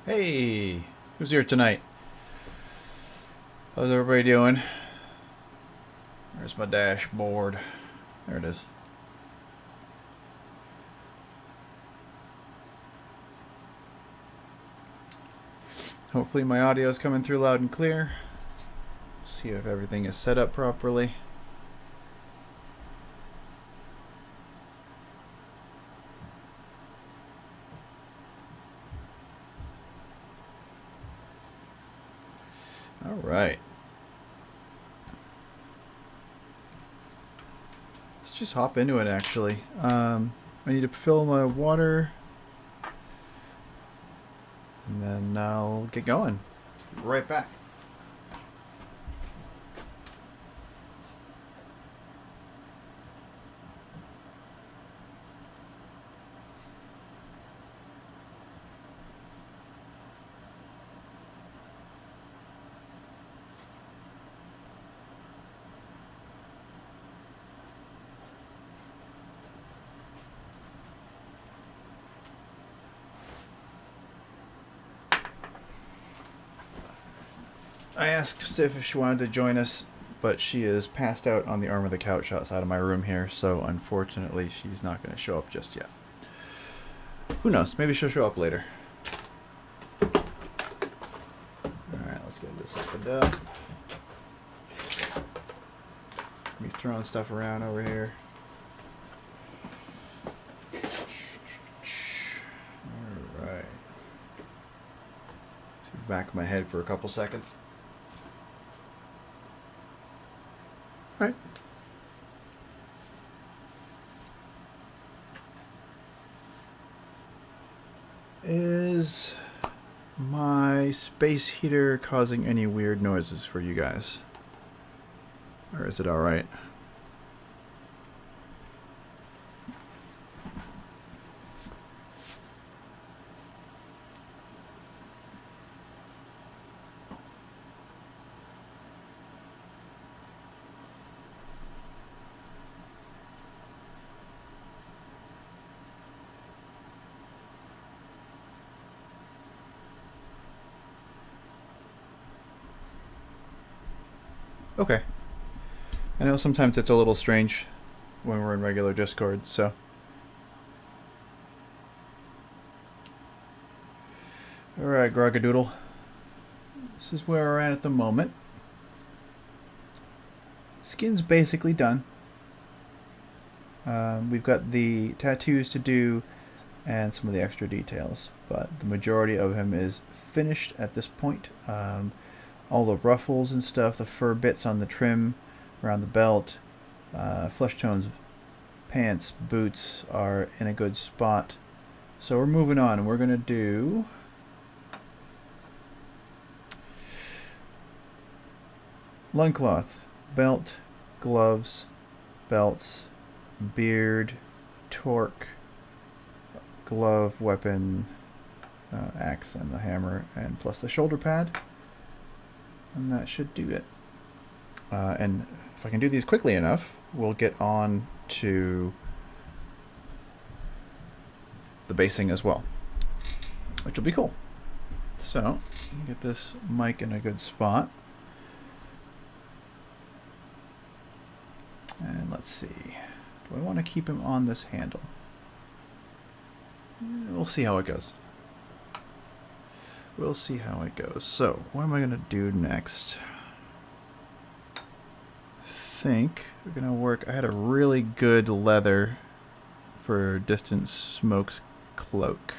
Hey, who's here tonight? How's everybody doing? Where's my dashboard? There it is. Hopefully my audio is coming through loud and clear. See if everything is set up properly. All right. Let's just hop into it actually. I need to fill my water and then I'll get going. Right back. I asked Sif if she wanted to join us, but she is passed out on the arm of the couch outside of my room here, so unfortunately she's not going to show up just yet. Who knows? Maybe she'll show up later. Alright, let's get this opened up. Me throwing stuff around over here. Alright. See the back of my head for a couple seconds. Alright. Is my space heater causing any weird noises for you guys? Or is it alright? Okay. I know sometimes it's a little strange when we're in regular Discord, so. Alright, Grogadoodle. This is where we're at the moment. Skin's basically done. We've got the tattoos to do and some of the extra details, but the majority of him is finished at this point. All the ruffles and stuff, the fur bits on the trim around the belt, flesh tones, pants, boots are in a good spot. So we're moving on. We're going to do loincloth, belt, gloves, belts, beard, torque, glove, weapon, axe, and the hammer, and plus the shoulder pad. And that should do it. And if I can do these quickly enough, we'll get on to the basing as well, which will be cool. So, get this mic in a good spot. And let's see. Do I want to keep him on this handle? We'll see how it goes. We'll see how it goes. So, what am I going to do next? I think we're going to work. I had a really good leather for Distant Smoke's cloak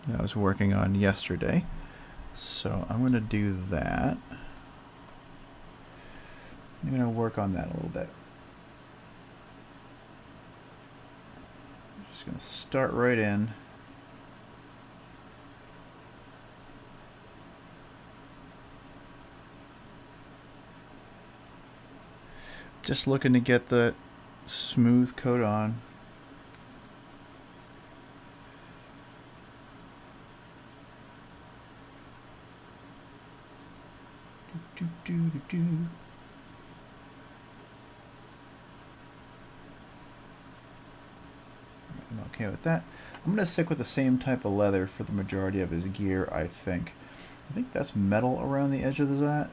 that I was working on yesterday. So, I'm going to do that. I'm going to work on that a little bit. I'm just going to start right in. Just looking to get the smooth coat on. Do, do, do, do. okay with that. I'm going to stick with the same type of leather for the majority of his gear, I think. I think that's metal around the edge of that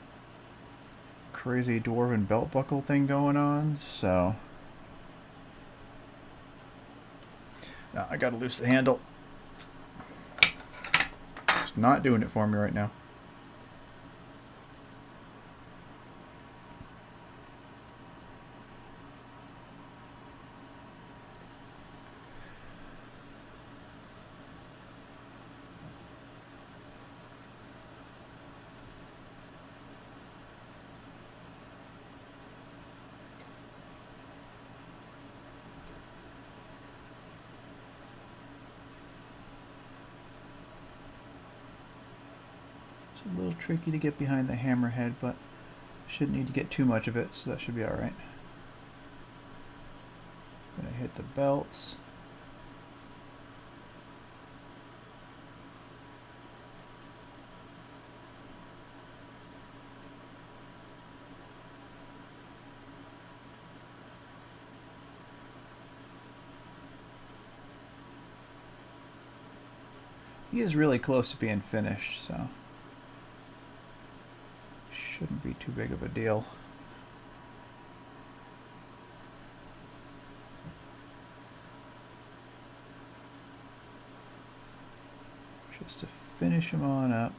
crazy dwarven belt buckle thing going on, so... Now I gotta loose the handle. It's not doing it for me right now. A little tricky to get behind the hammerhead, but shouldn't need to get too much of it, so that should be alright. Gonna hit the belts. He is really close to being finished, so shouldn't be too big of a deal. Just to finish him on up.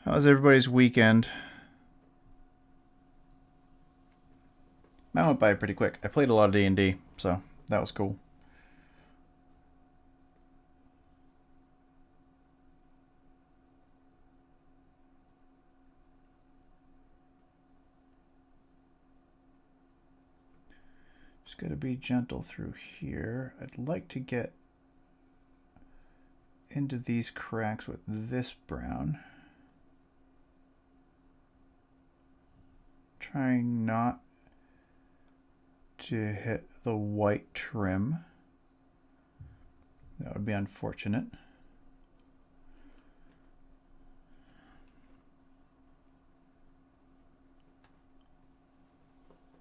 How's everybody's weekend? Mine went by pretty quick. I played a lot of D&D, so that was cool. Just gotta be gentle through here. I'd like to get into these cracks with this brown. Trying not to hit the white trim. That would be unfortunate.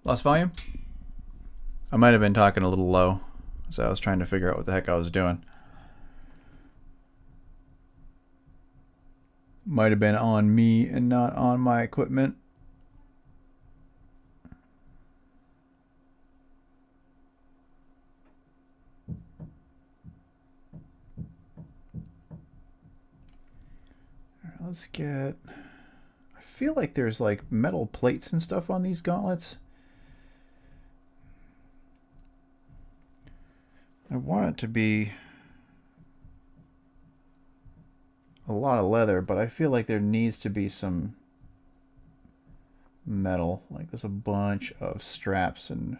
Lost volume? I might have been talking a little low, so I was trying to figure out what the heck I was doing. Might have been on me and not on my equipment. All right, let's get... I feel like there's like metal plates and stuff on these gauntlets. I want it to be a lot of leather, but I feel like there needs to be some metal. Like there's a bunch of straps and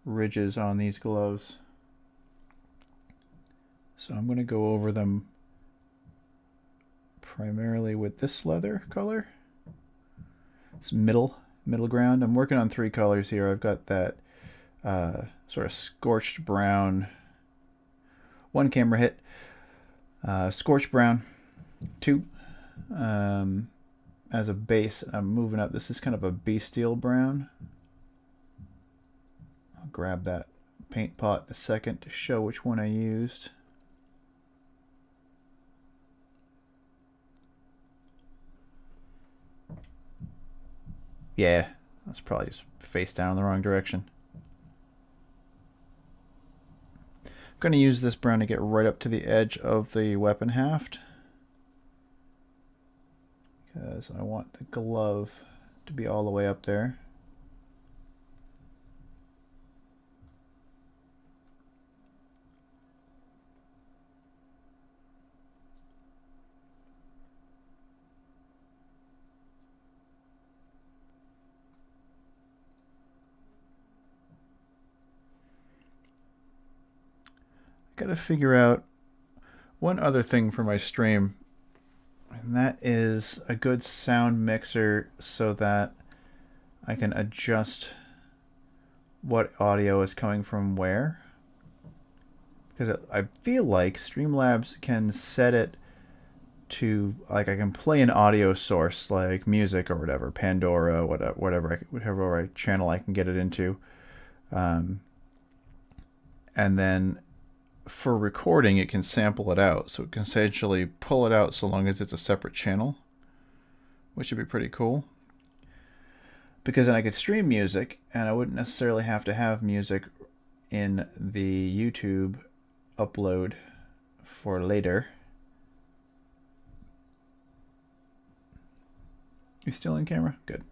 ridges on these gloves. So I'm going to go over them primarily with this leather color. It's middle ground. I'm working on 3 colors here. I've got that sort of scorched brown, 1 camera hit, scorched brown, 2 as a base. I'm moving up. This is kind of a bestial brown. I'll grab that paint pot in a second to show which one I used. Yeah, that's probably just face down in the wrong direction. I'm going to use this brown to get right up to the edge of the weapon haft, because I want the glove to be all the way up there. Gotta figure out one other thing for my stream, and that is a good sound mixer so that I can adjust what audio is coming from where. Because I feel like Streamlabs can set it to, like, I can play an audio source like music or whatever, Pandora, whatever channel I can get it into, and then for recording it can sample it out, so it can essentially pull it out so long as it's a separate channel, which would be pretty cool. Because then I could stream music and I wouldn't necessarily have to have music in the YouTube upload for later. You still in camera? Good.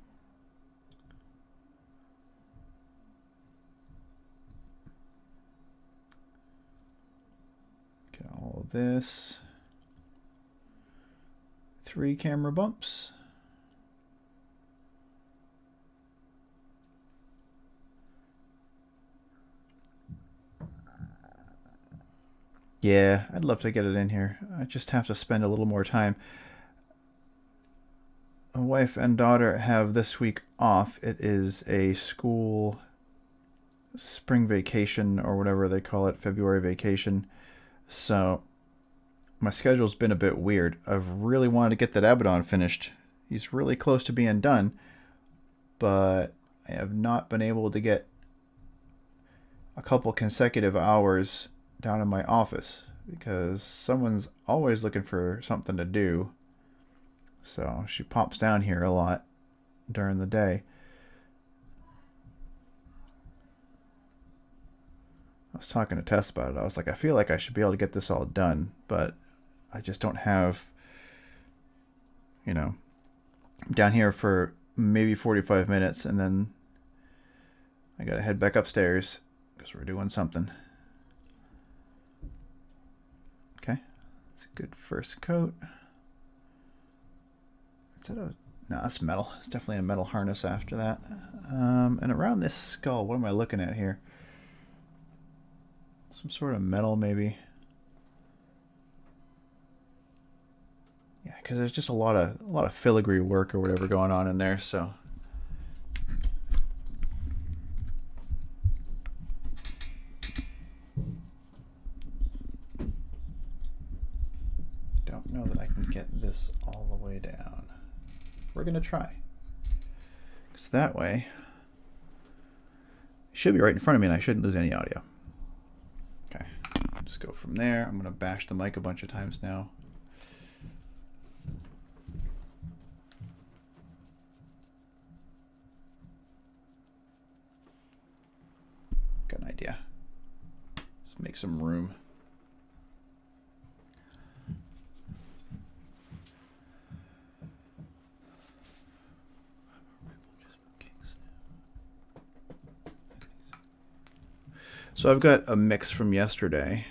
Get all of this. 3 camera bumps. Yeah, I'd love to get it in here. I just have to spend a little more time. My wife and daughter have this week off. It is a school spring vacation or whatever they call it, February vacation. So my schedule's been a bit weird. I've really wanted to get that Abaddon finished. He's really close to being done, but I have not been able to get a couple consecutive hours down in my office because someone's always looking for something to do. So she pops down here a lot during the day. I was talking to Tess about it. I was like, I feel like I should be able to get this all done, but I just don't have, you know, I'm down here for maybe 45 minutes and then I gotta head back upstairs because we're doing something. Okay, it's a good first coat. Is that a... No, that's metal. It's definitely a metal harness after that. And around this skull, what am I looking at here? Some sort of metal, maybe. Yeah, because there's just a lot of filigree work or whatever going on in there. So don't know that I can get this all the way down. We're gonna try. Because that way, it should be right in front of me, and I shouldn't lose any audio. Okay, just go from there. I'm gonna bash the mic a bunch of times now. Got an idea. Let's make some room. So I've got a mix from yesterday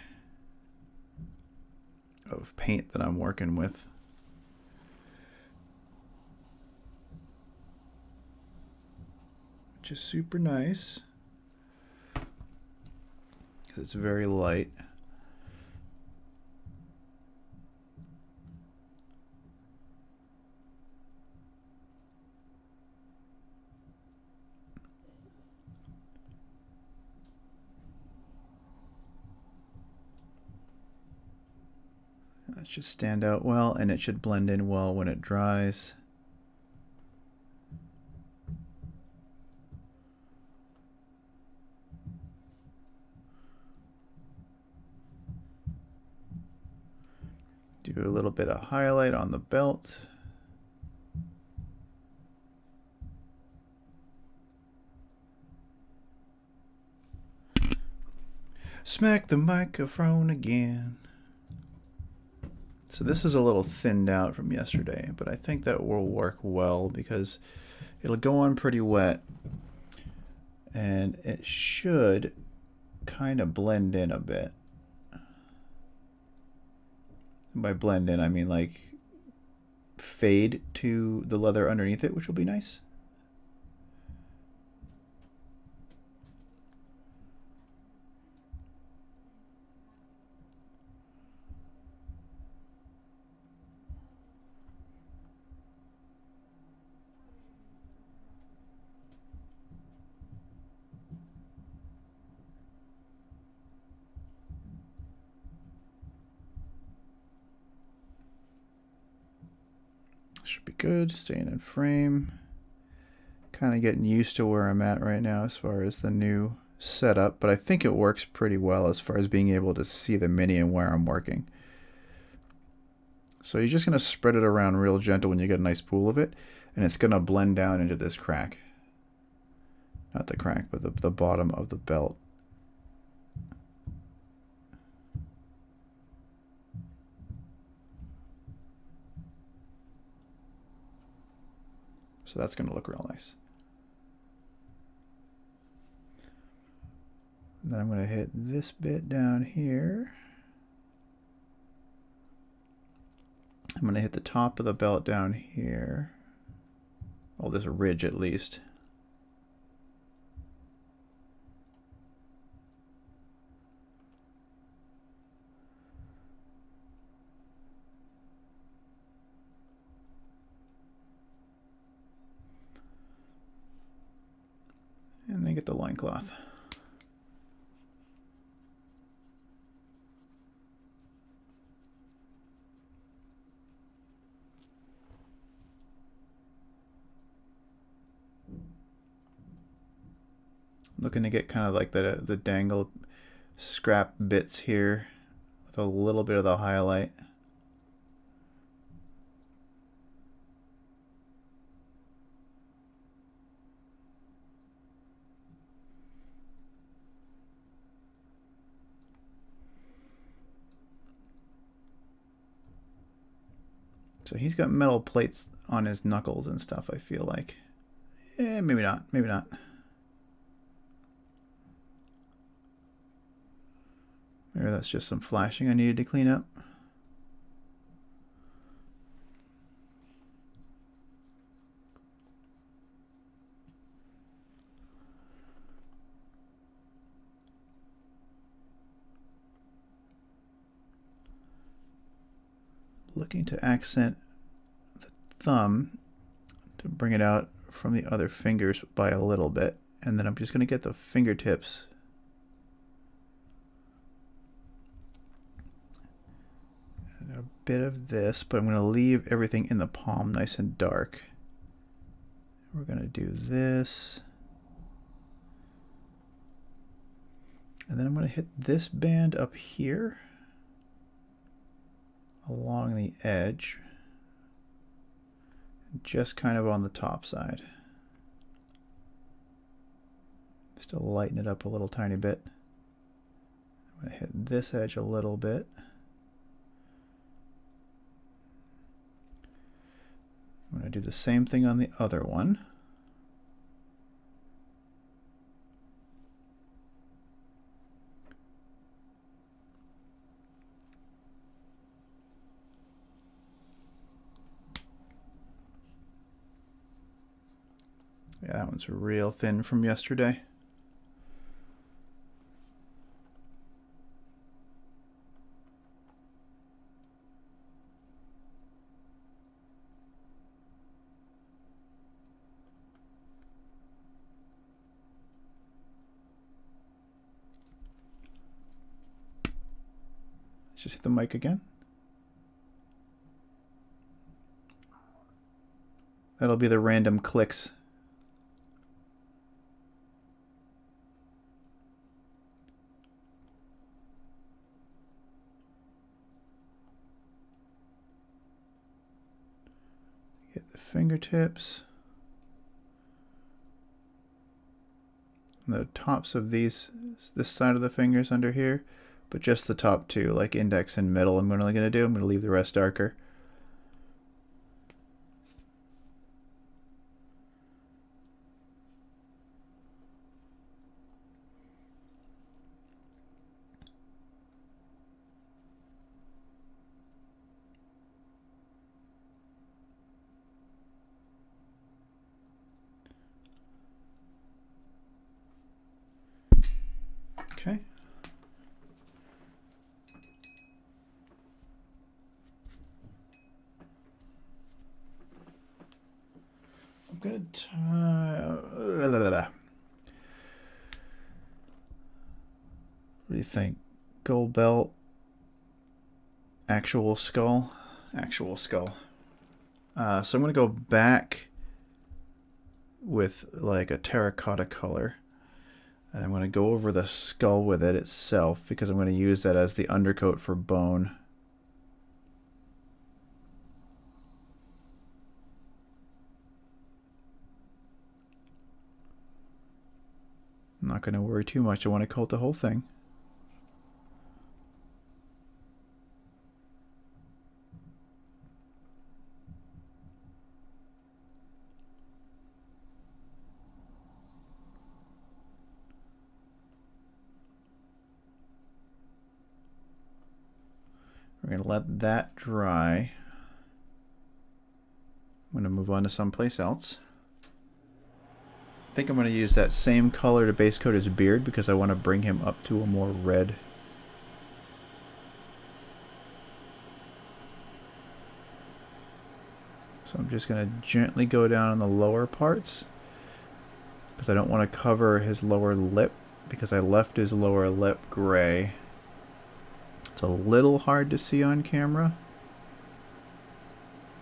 of paint that I'm working with. Which is super nice because it's very light. That should stand out well, and it should blend in well when it dries. Do a little bit of highlight on the belt. Smack the microphone again. So this is a little thinned out from yesterday, but I think that will work well because it'll go on pretty wet and it should kind of blend in a bit. By blend in, I mean like fade to the leather underneath it, which will be nice. should be good. Staying in frame. Kind of getting used to where I'm at right now as far as the new setup, but I think it works pretty well as far as being able to see the mini and where I'm working. So you're just going to spread it around real gentle when you get a nice pool of it, and it's going to blend down into this crack. Not the crack, but the bottom of the belt. So that's going to look real nice. And then I'm going to hit this bit down here. I'm going to hit the top of the belt down here. Oh, there's a ridge at least. And then get the loincloth. Looking to get kind of like the dangle scrap bits here with a little bit of the highlight. So he's got metal plates on his knuckles and stuff, I feel like. Maybe not, maybe not. Maybe that's just some flashing I needed to clean up. Looking to accent the thumb to bring it out from the other fingers by a little bit. And then I'm just going to get the fingertips and a bit of this, but I'm going to leave everything in the palm nice and dark. We're going to do this. And then I'm going to hit this band up here along the edge, just kind of on the top side. Just to lighten it up a little tiny bit. I'm going to hit this edge a little bit. I'm going to do the same thing on the other one. Yeah, that one's real thin from yesterday. Let's just hit the mic again. That'll be the random clicks. Get the fingertips. And the tops of these, this side of the fingers under here, but just the top two, like index and middle. I'm only going to do. I'm going to leave the rest darker. Okay. I'm going to what do you think? Gold belt, actual skull, actual skull. So I'm going to go back with like a terracotta color. And I'm going to go over the skull with it itself because I'm going to use that as the undercoat for bone. I'm not going to worry too much. I want to coat the whole thing. We're going to let that dry. I'm going to move on to someplace else. I think I'm going to use that same color to base coat his beard because I want to bring him up to a more red. So I'm just going to gently go down on the lower parts because I don't want to cover his lower lip because I left his lower lip gray. It's a little hard to see on camera,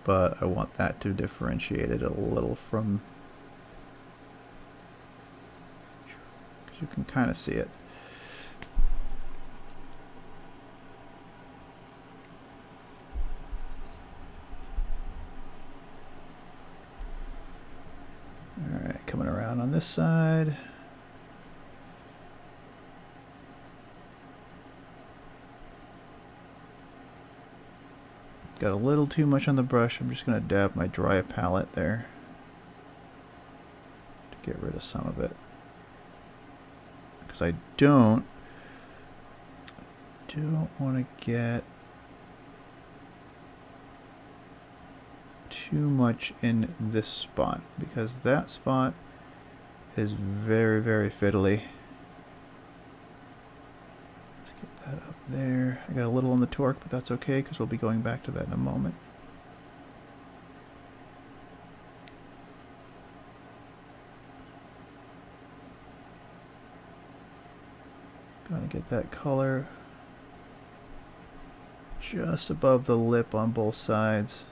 but I want that to differentiate it a little from, because you can kind of see it. Alright, coming around on this side. Got a little too much on the brush. I'm just going to dab my dry palette there to get rid of some of it. Because I don't want to get too much in this spot because that spot is very, very fiddly. Let's get that up there. I got a little on the torque, but that's okay because we'll be going back to that in a moment. Gotta get that color just above the lip on both sides.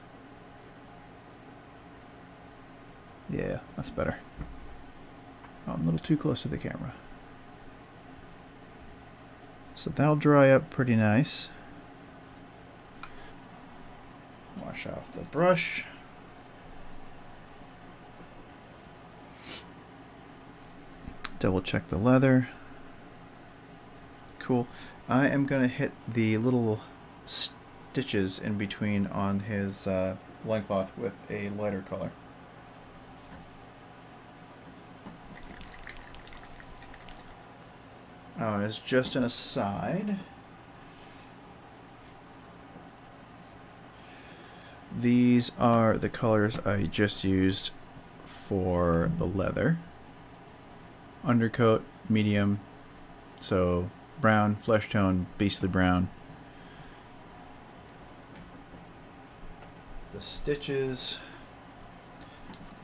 Yeah, that's better. Oh, I'm a little too close to the camera. So that'll dry up pretty nice. Wash off the brush. Double check the leather. Cool. I am going to hit the little stitches in between on his loincloth with a lighter color. Oh, and as just an aside, these are the colors I just used for the leather. Undercoat, medium, so brown, flesh tone, beastly brown. The stitches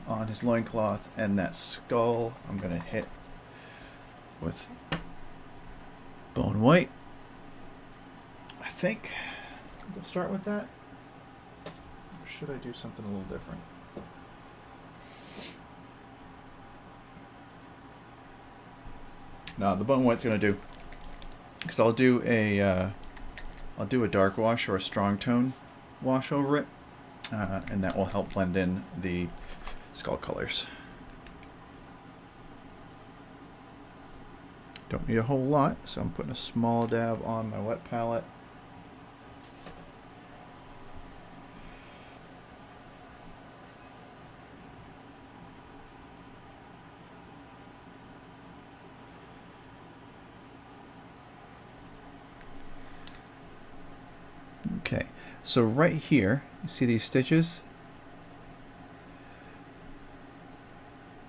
on his loincloth and that skull I'm going to hit with bone white. I think we'll start with that. Or should I do something a little different? No, the bone white's going to do. Because I'll do a dark wash or a strong tone wash over it, and that will help blend in the skull colors. Don't need a whole lot, so I'm putting a small dab on my wet palette. Okay, so right here, you see these stitches?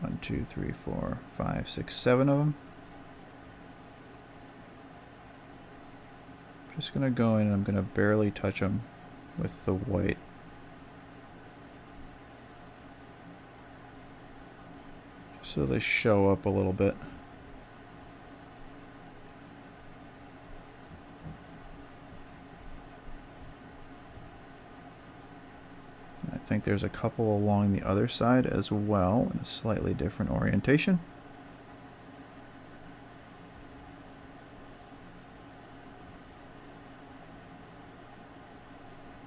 1, 2, 3, 4, 5, 6, 7 of them. Just gonna go in and I'm gonna barely touch them with the white. So they show up a little bit. think there's a couple along the other side as well in a slightly different orientation.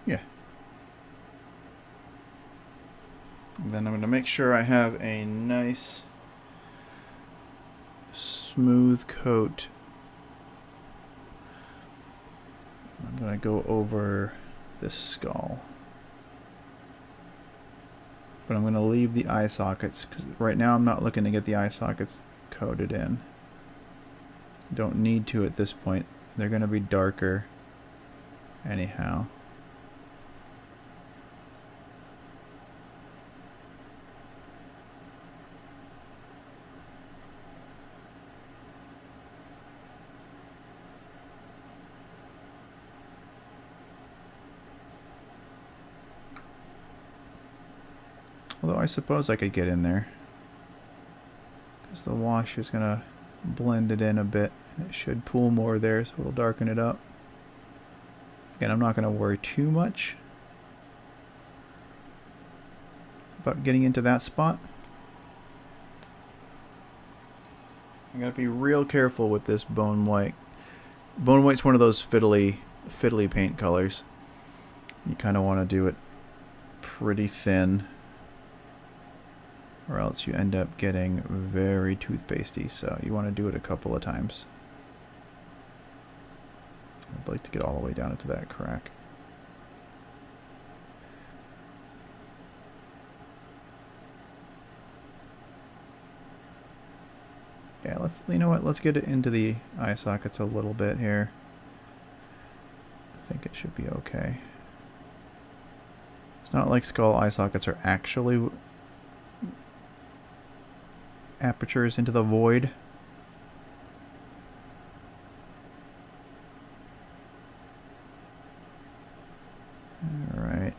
Yeah. And then I'm going to make sure I have a nice smooth coat. I'm going to go over this skull. But I'm going to leave the eye sockets, because right now I'm not looking to get the eye sockets coated in. Don't need to at this point. They're going to be darker anyhow. Although I suppose I could get in there, because the wash is going to blend it in a bit, and it should pool more there, so it'll darken it up. Again, I'm not going to worry too much about getting into that spot. I'm going to be real careful with this bone white. Bone white's one of those fiddly paint colors. You kind of want to do it pretty thin, or else you end up getting very toothpastey, so you want to do it a couple of times. I'd like to get all the way down into that crack. Yeah, you know what, let's get it into the eye sockets a little bit here. I think it should be okay. It's not like skull eye sockets are actually apertures into the void. Alright.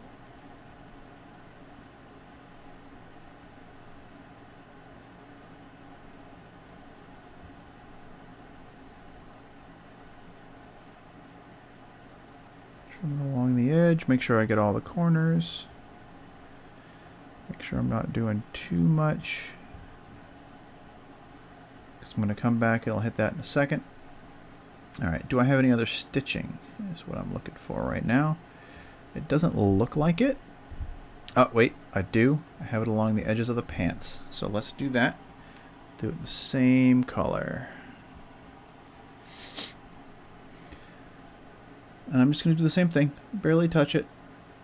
Trim along the edge, make sure I get all the corners. Make sure I'm not doing too much. I'm going to come back, it'll hit that in a second. Alright, do I have any other stitching? Is what I'm looking for right now. It doesn't look like it. Oh, wait, I do. I have it along the edges of the pants. So let's do that. Do it the same color. And I'm just going to do the same thing. Barely touch it.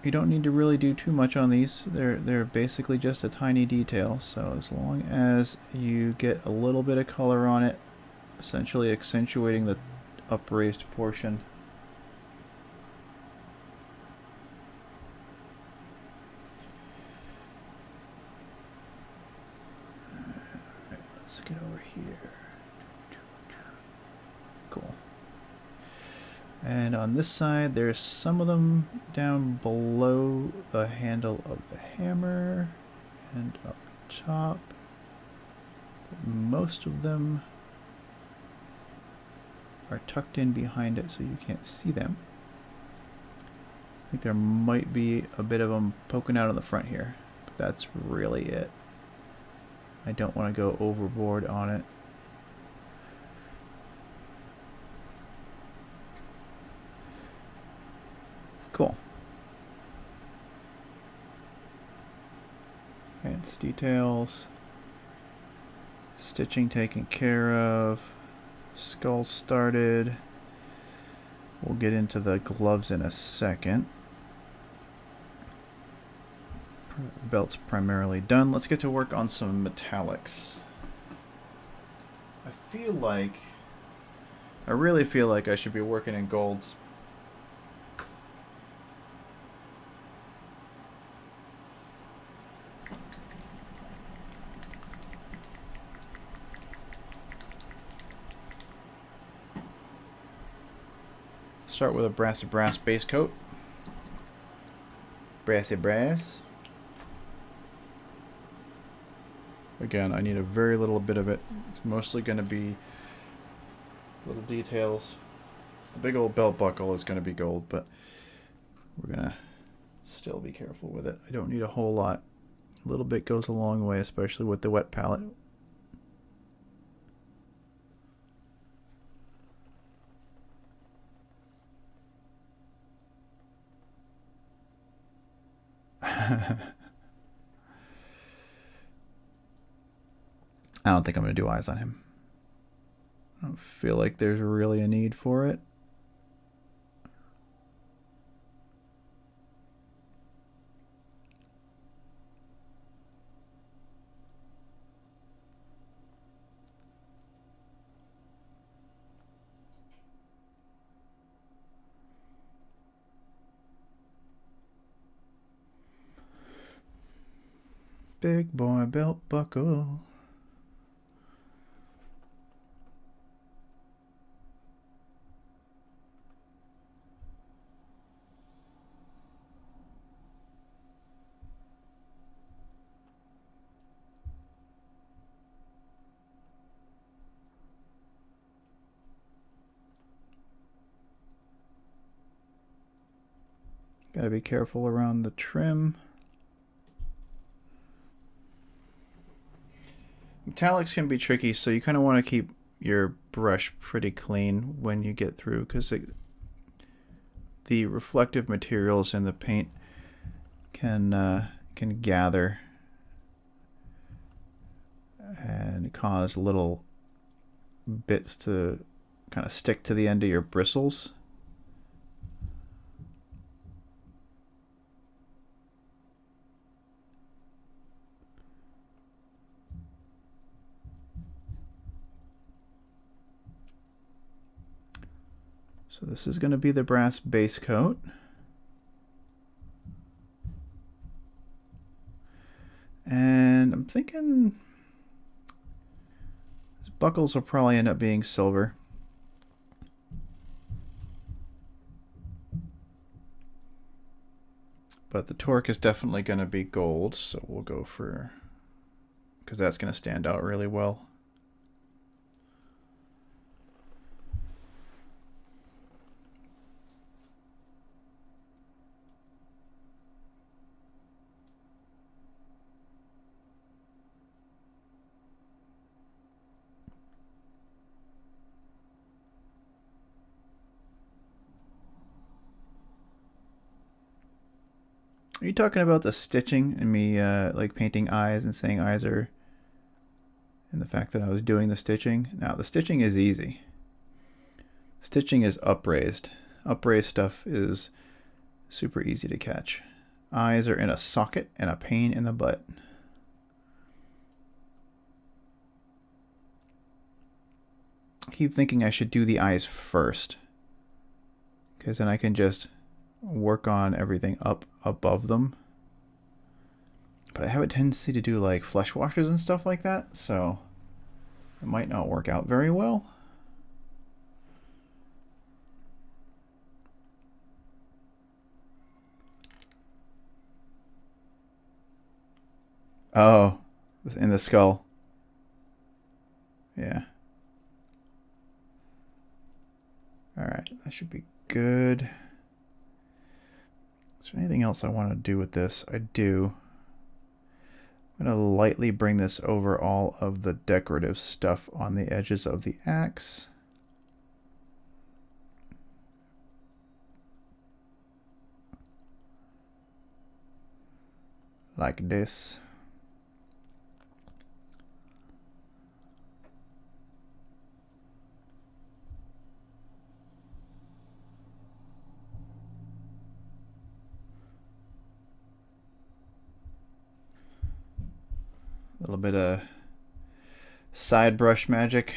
You don't need to really do too much on these. They're basically just a tiny detail. So as long as you get a little bit of color on it, essentially accentuating the upraised portion. Alright, let's get over here. Cool. And on this side, there's some of them down below the handle of the hammer and up top. But most of them are tucked in behind it so you can't see them. I think there might be a bit of them poking out on the front here, but that's really it. I don't want to go overboard on it. Cool. Pants details. Stitching taken care of. Skull started. We'll get into the gloves in a second. Belt's primarily done. Let's get to work on some metallics. I really feel like I should be working in golds. Start with a brassy brass base coat. Brassy brass. Again, I need a very little bit of it. It's mostly going to be little details. The big old belt buckle is going to be gold, but we're going to still be careful with it. I don't need a whole lot. A little bit goes a long way, especially with the wet palette. I don't think I'm going to do eyes on him. I don't feel like there's really a need for it. Big boy belt buckle. Gotta be careful around the trim. Metallics can be tricky, so you kind of want to keep your brush pretty clean when you get through, because the reflective materials in the paint can gather and cause little bits to kind of stick to the end of your bristles. So this is going to be the brass base coat. And I'm thinking these buckles will probably end up being silver. But the torque is definitely going to be gold, so we'll go for, because that's going to stand out really well. Are you talking about the stitching and me like painting eyes and saying eyes are, and the fact that I was doing the stitching? Now the stitching is easy. Stitching is upraised. Upraised stuff is super easy to catch. Eyes are in a socket and a pain in the butt. I keep thinking I should do the eyes first, because then I can just work on everything up above them. But I have a tendency to do like flesh washes and stuff like that, so it might not work out very well. Oh, in the skull. Yeah. Alright, that should be good. Is there anything else I want to do with this? I do. I'm going to lightly bring this over all of the decorative stuff on the edges of the axe. Like this. A little bit of side brush magic.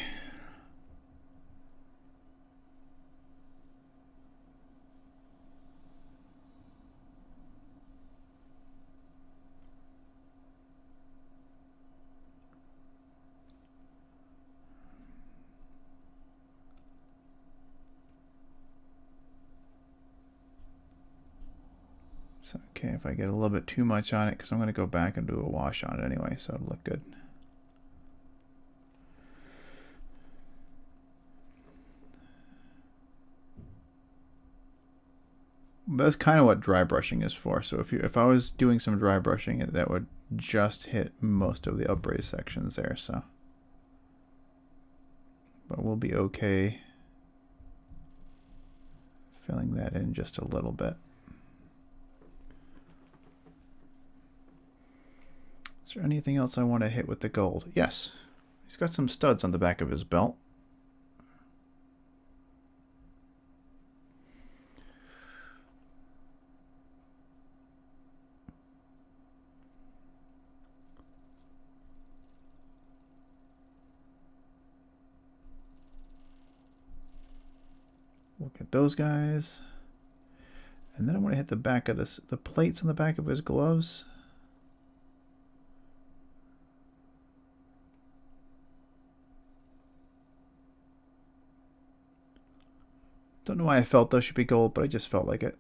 It's okay if I get a little bit too much on it, because I'm going to go back and do a wash on it anyway, so it'll look good. that's kind of what dry brushing is for. So if I was doing some dry brushing, that would just hit most of the upraised sections there. So, but we'll be okay filling that in just a little bit. Is there anything else I want to hit with the gold? Yes. He's got some studs on the back of his belt. We'll get those guys. And then I want to hit the back of this, the plates on the back of his gloves. Don't know why I felt those should be gold, but I just felt like it.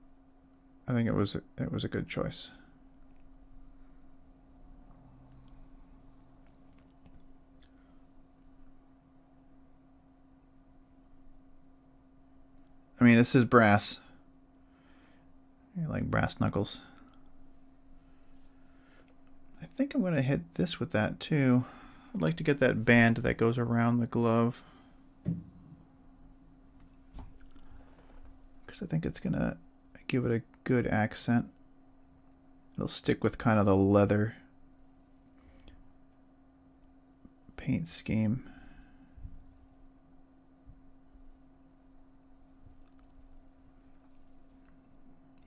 I think it was a good choice. I mean, this is brass. You like brass knuckles. I think I'm going to hit this with that too. I'd like to get that band that goes around the glove, because I think it's going to give it a good accent. It'll stick with kind of the leather paint scheme.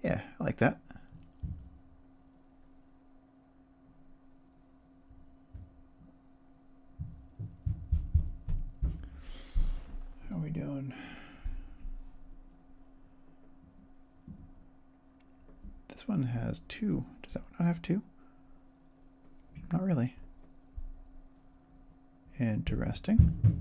Yeah, I like that. How are we doing? This one has 2. Does that one not have 2? Not really. Interesting.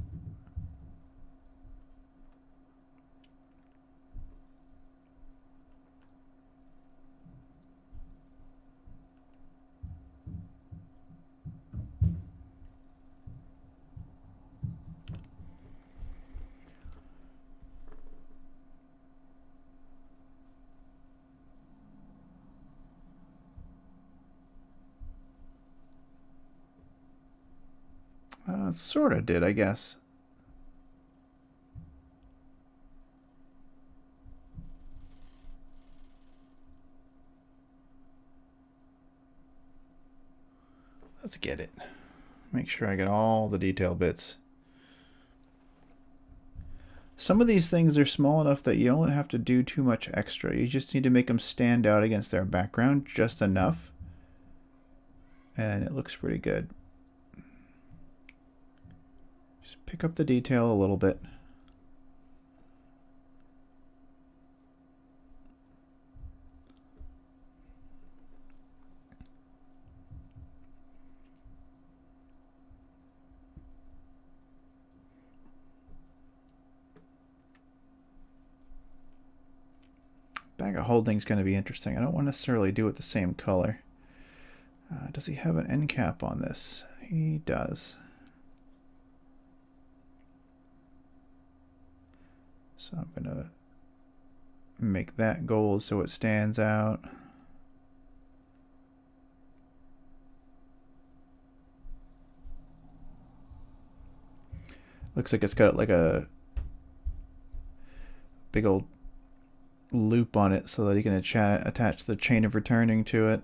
It sort of did, I guess. Let's get it. Make sure I get all the detail bits. Some of these things are small enough that you don't have to do too much extra. You just need to make them stand out against their background just enough. And it looks pretty good. Just pick up the detail a little bit. Bag of holding is going to be interesting. I don't want to necessarily do it the same color. Does he have an end cap on this? He does. So I'm going to make that gold so it stands out. Looks like it's got like a big old loop on it so that you can attach the chain of returning to it.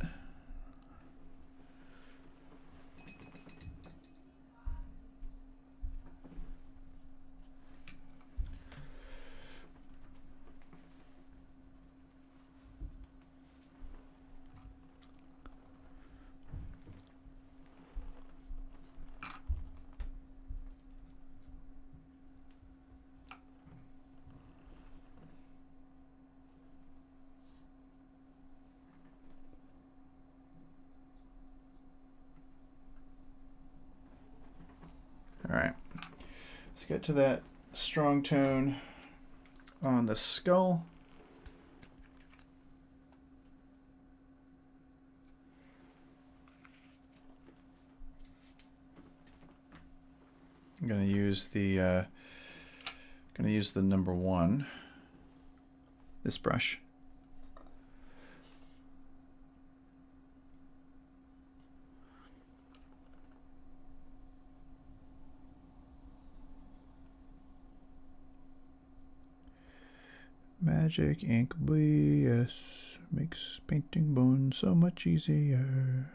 Alright, let's get to that strong tone on the skull. I'm going to use the number 1, this brush. Magic ink BS makes painting bones so much easier.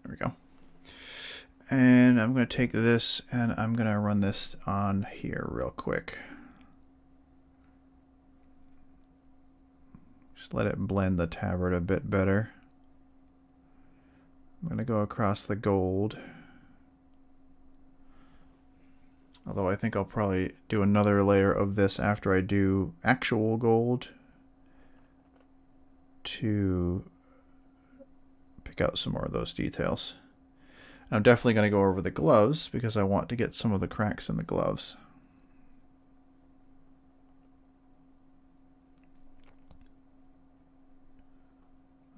There we go. And I'm going to take this and I'm going to run this on here real quick. Just let it blend the tabard a bit better. I'm going to go across the gold. Although I think I'll probably do another layer of this after I do actual gold to pick out some more of those details. I'm definitely going to go over the gloves because I want to get some of the cracks in the gloves.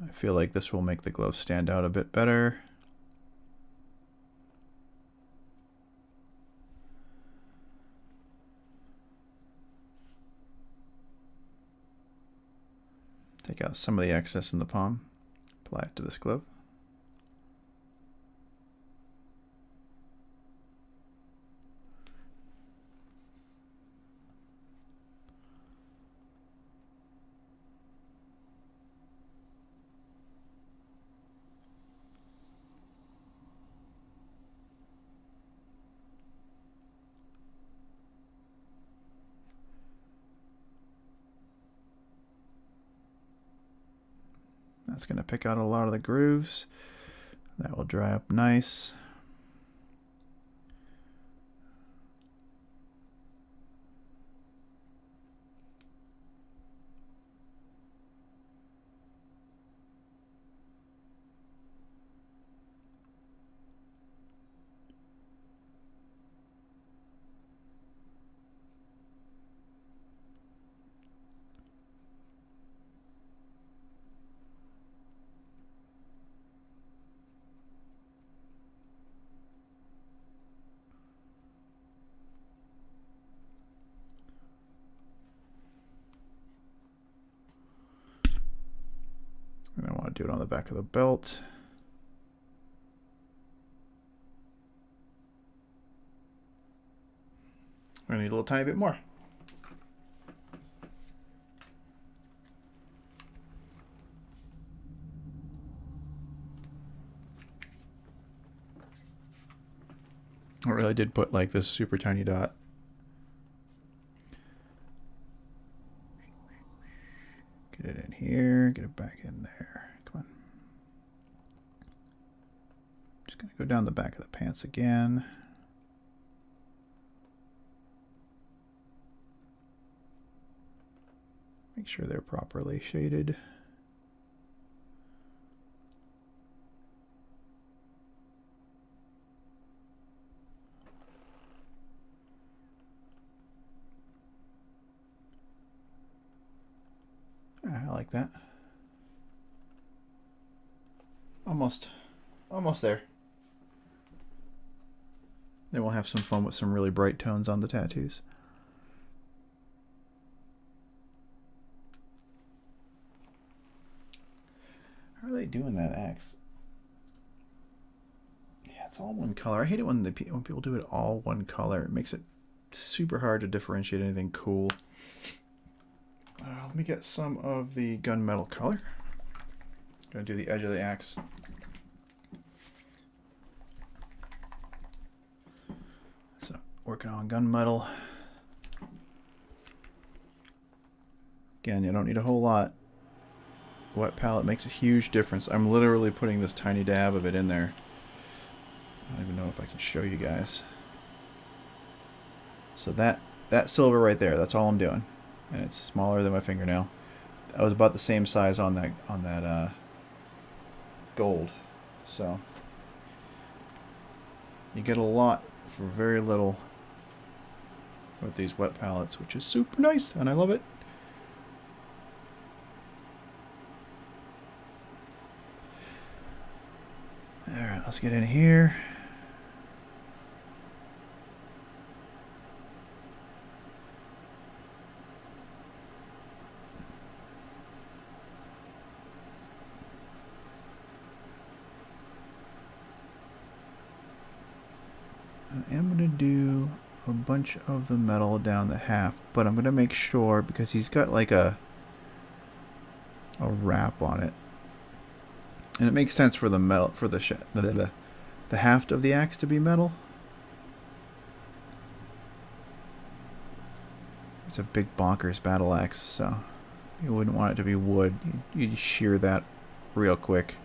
I feel like this will make the gloves stand out a bit better. Take out some of the excess in the palm, apply it to this glove. That's going to pick out a lot of the grooves. That will dry up nice. And I want to do it on the back of the belt. We're going to need a little tiny bit more. I really did put like this super tiny dot. Get it in here, get it back in there. Come on. Just going to go down the back of the pants again. Make sure they're properly shaded. I like that. Almost there. Then we'll have some fun with some really bright tones on the tattoos. How are they doing that axe? Yeah, it's all one color. I hate it when people do it all one color. It makes it super hard to differentiate anything cool. Let me get some of the gunmetal color. I'm going to do the edge of the axe. So, working on gunmetal. Again, you don't need a whole lot. Wet palette makes a huge difference. I'm literally putting this tiny dab of it in there. I don't even know if I can show you guys. So that silver right there, that's all I'm doing. And it's smaller than my fingernail. That was about the same size on that gold. So you get a lot for very little with these wet palettes, which is super nice, and I love it. Let's get in here. I am going to do a bunch of the metal down the half, but I'm going to make sure, because he's got like a wrap on it, and it makes sense for the metal, for the haft of the axe to be metal. It's a big bonkers battle axe, so you wouldn't want it to be wood. You'd shear that real quick.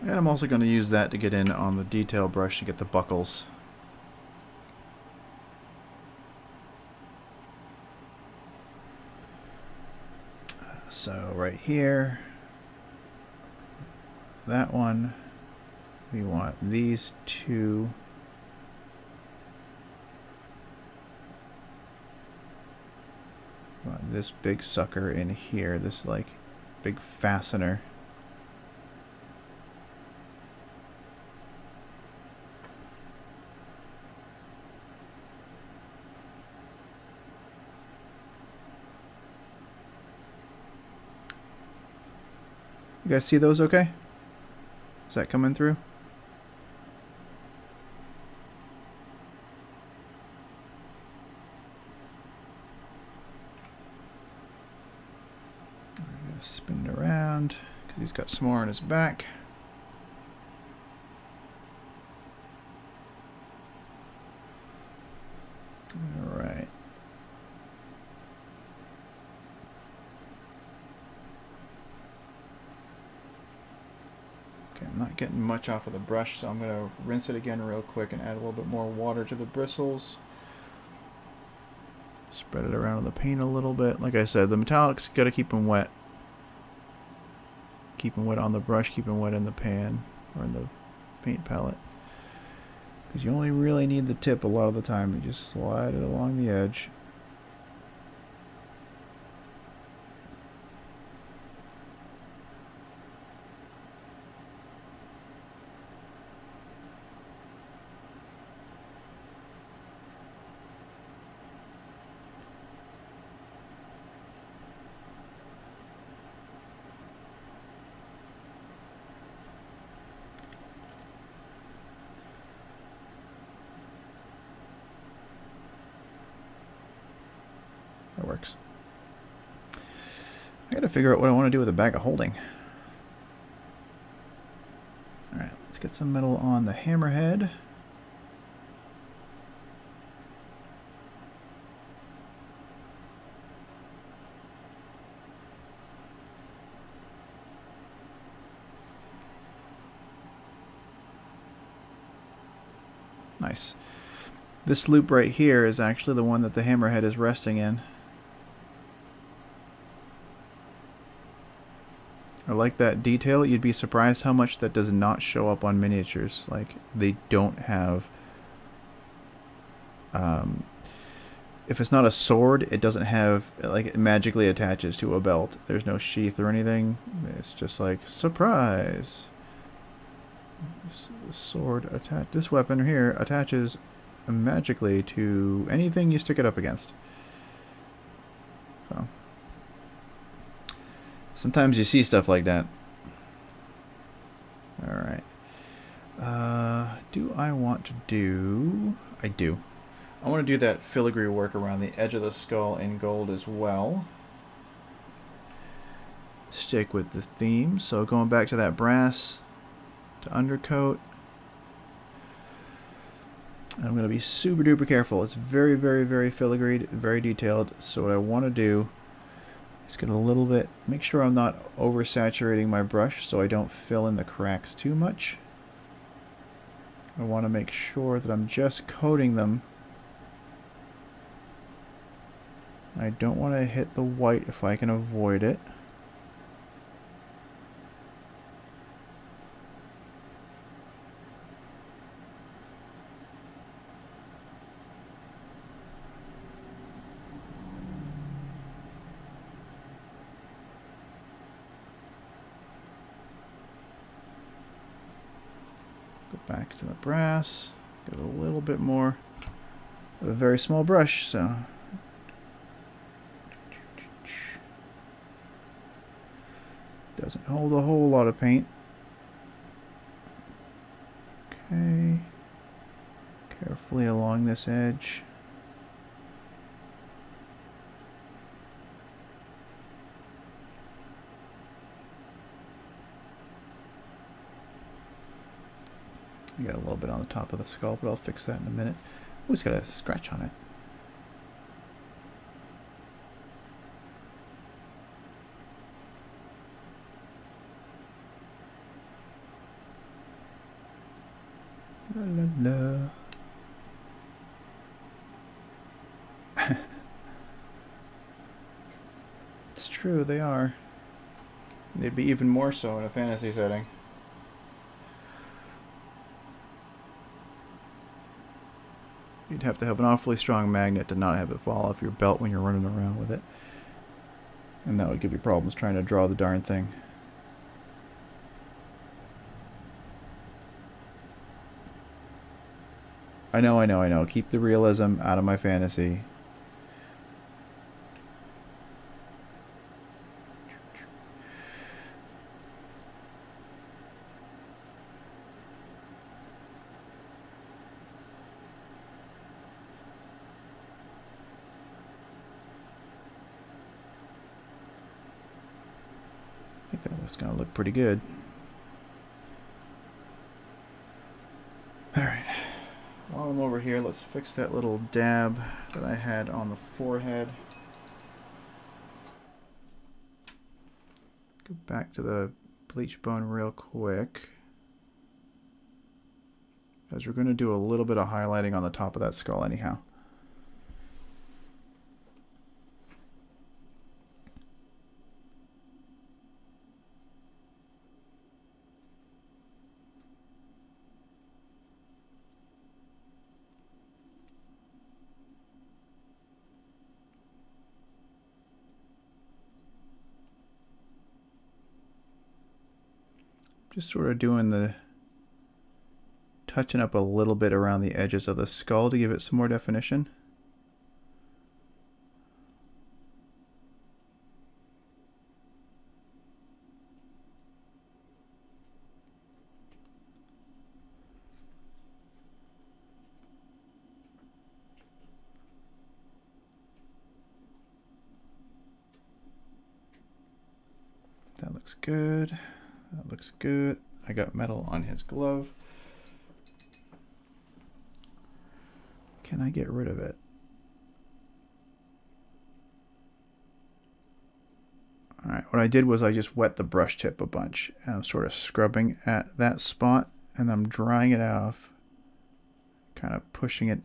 And I'm also going to use that to get in on the detail brush to get the buckles. So right here, that one, we want these two. We want this big sucker in here, this like big fastener. You guys see those okay? Is that coming through? I'm gonna spin it around because he's got some more on his back. All right. Okay, I'm not getting much off of the brush, so I'm going to rinse it again real quick and add a little bit more water to the bristles. Spread it around the paint a little bit. Like I said, the metallics, got to keep them wet. Keep them wet on the brush, keep them wet in the pan or in the paint palette. Because you only really need the tip a lot of the time. You just slide it along the edge. That works. I gotta figure out what I want to do with a bag of holding. Alright, let's get some metal on the hammerhead. Nice. This loop right here is actually the one that the hammerhead is resting in. I like that detail. You'd be surprised how much that does not show up on miniatures. Like, they don't have... if it's not a sword, it doesn't have... Like, it magically attaches to a belt. There's no sheath or anything. It's just like, surprise! This sword attach. This weapon here attaches magically to anything you stick it up against. So... sometimes you see stuff like that. Alright. Do I want to do... I do. I want to do that filigree work around the edge of the skull in gold as well. Stick with the theme. So going back to that brass to undercoat. I'm going to be super duper careful. It's very, very, very filigreed, very detailed. So what I want to do is get a little bit, make sure I'm not oversaturating my brush so I don't fill in the cracks too much. I want to make sure that I'm just coating them. I don't want to hit the white if I can avoid it. Back to the brass, get a little bit more of a very small brush, so doesn't hold a whole lot of paint. Okay, carefully along this edge. I got a little bit on the top of the skull, but I'll fix that in a minute. Oh, it's got a scratch on it. La la la. It's true, they are. They'd be even more so in a fantasy setting. You'd have to have an awfully strong magnet to not have it fall off your belt when you're running around with it. And that would give you problems trying to draw the darn thing. I know, I know, I know. Keep the realism out of my fantasy. I think that looks going to look pretty good. Alright. While I'm over here, let's fix that little dab that I had on the forehead. Go back to the bleach bone real quick, because we're going to do a little bit of highlighting on the top of that skull anyhow. Just sort of doing the touching up a little bit around the edges of the skull to give it some more definition. That looks good. That looks good. I got metal on his glove. Can I get rid of it? Alright, what I did was I just wet the brush tip a bunch. And I'm sort of scrubbing at that spot. And I'm drying it off. Kind of pushing it.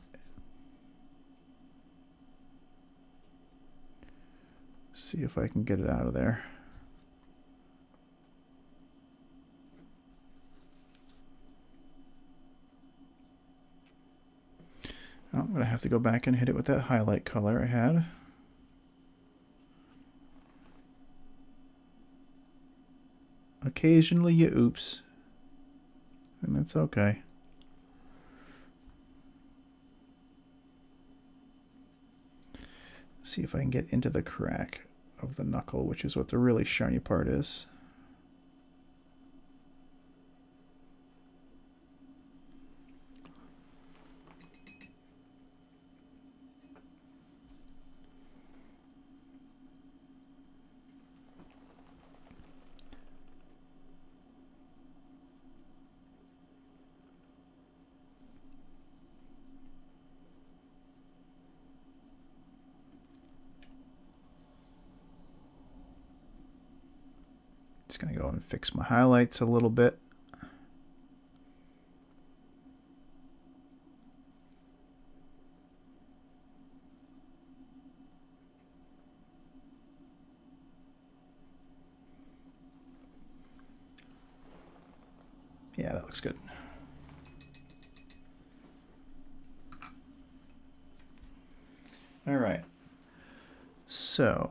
See if I can get it out of there. I'm going to have to go back and hit it with that highlight color I had. Occasionally you oops. And that's okay. See if I can get into the crack of the knuckle, which is what the really shiny part is. Just going to go and fix my highlights a little bit. Yeah, that looks good. All right. So,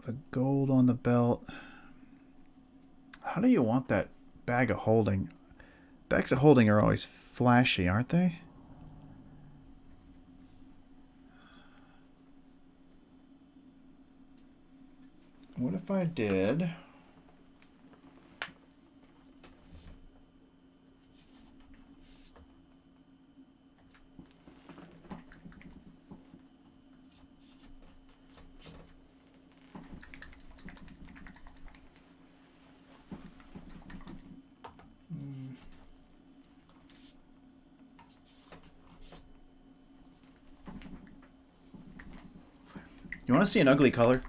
the gold on the belt. How do you want that bag of holding? Bags of holding are always flashy, aren't they? What if I did... You want to see an ugly color?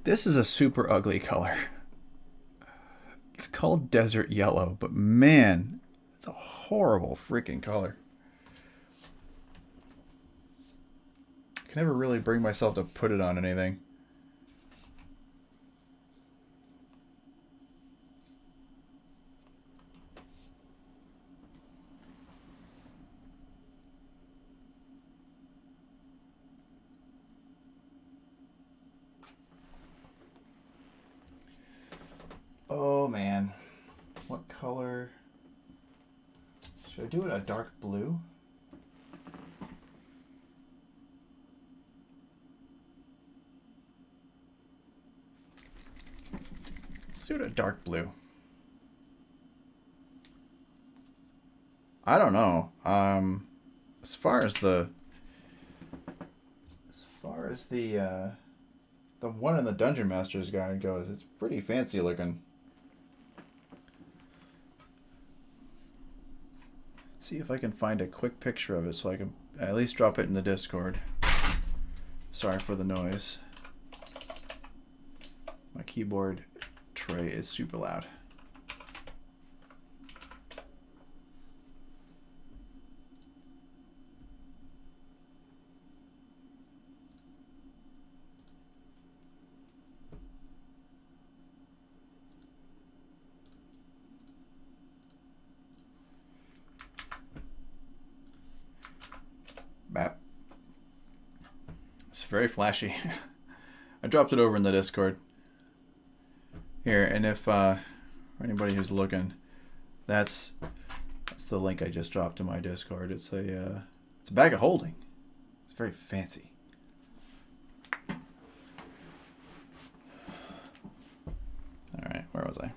This is a super ugly color. It's called desert yellow, but man, it's a horrible freaking color. I can never really bring myself to put it on anything. Oh man, what color? Should I do it a dark blue? Let's do it a dark blue. I don't know. As far as the one in the Dungeon Master's Guide goes, it's pretty fancy looking. See if I can find a quick picture of it so I can at least drop it in the Discord. Sorry for the noise. My keyboard tray is super loud. Bap. It's very flashy. I dropped it over in the Discord. Here, and if for anybody who's looking, that's the link I just dropped to my Discord. It's a bag of holding. It's very fancy. All right, where was I?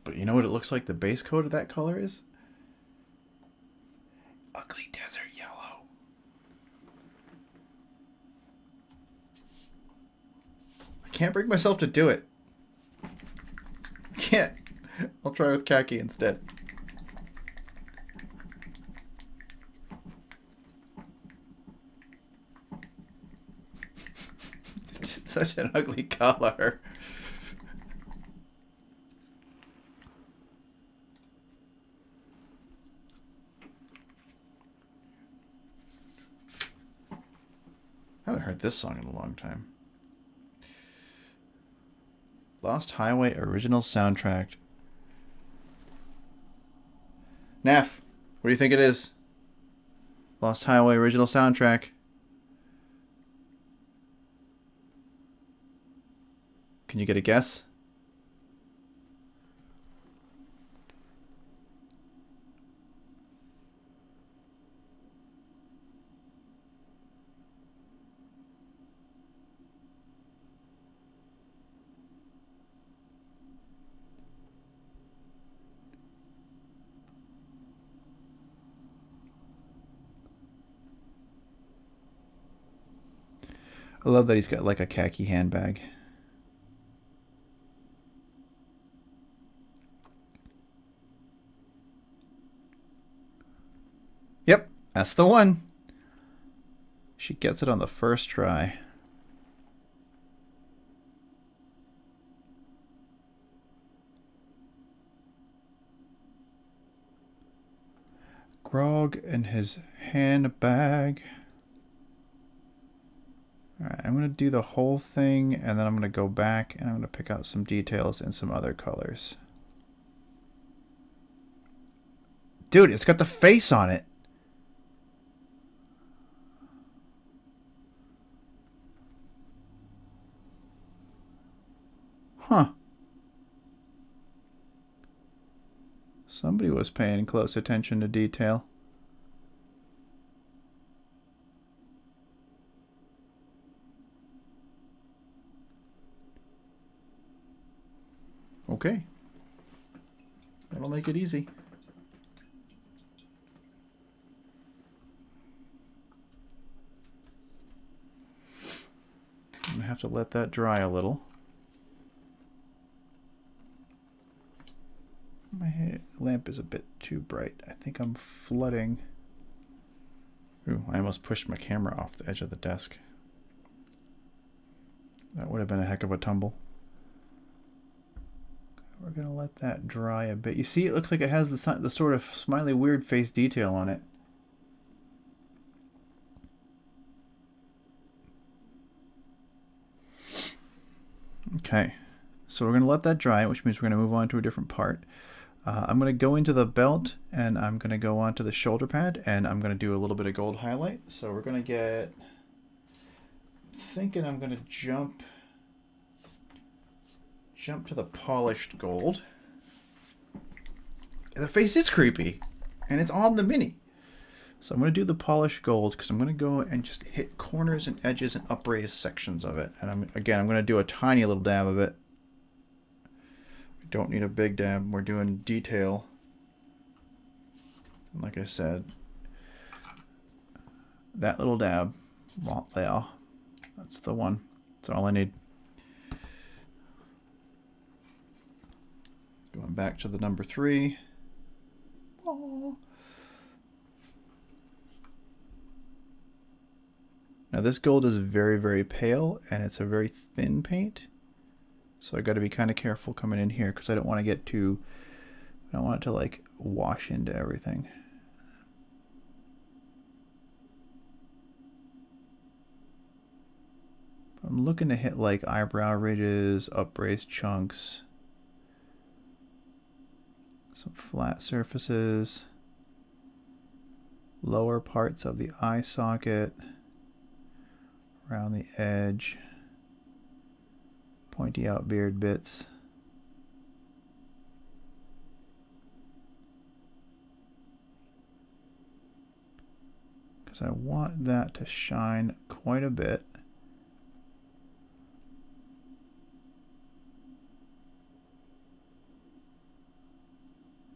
But you know what it looks like the base coat of that color is? Ugly desert yellow. I can't bring myself to do it. Can't. I'll try with khaki instead. It's just such an ugly color. I haven't heard this song in a long time. Lost Highway original soundtrack. Naf, what do you think it is? Lost Highway original soundtrack. Can you get a guess? I love that he's got like a khaki handbag. Yep, that's the one. She gets it on the first try. Grog in his handbag. Alright, I'm going to do the whole thing, and then I'm going to go back and I'm going to pick out some details in some other colors. Dude, it's got the face on it. Huh. Somebody was paying close attention to detail. Okay. That'll make it easy. I'm gonna have to let that dry a little. My lamp is a bit too bright. I think I'm flooding. Ooh, I almost pushed my camera off the edge of the desk. That would have been a heck of a tumble. We're going to let that dry a bit. You see, it looks like it has the sort of smiley weird face detail on it. Okay, so we're going to let that dry, which means we're going to move on to a different part. I'm going to go into the belt, and I'm going to go onto the shoulder pad, and I'm going to do a little bit of gold highlight. So we're going to get... thinking I'm going to jump to the polished gold. The face is creepy, and it's on the mini. So I'm going to do the polished gold because I'm going to go and just hit corners and edges and upraise sections of it. And I'm going to do a tiny little dab of it. We don't need a big dab. We're doing detail. Like I said, that little dab right there. That's the one. That's all I need. Going back to the number 3. Aww. Now this gold is very, very pale, and it's a very thin paint. So I got to be kind of careful coming in here because I don't want to get too... I don't want it to like wash into everything. I'm looking to hit like eyebrow ridges, upraised chunks, some flat surfaces, lower parts of the eye socket, around the edge, pointy out beard bits. Because I want that to shine quite a bit.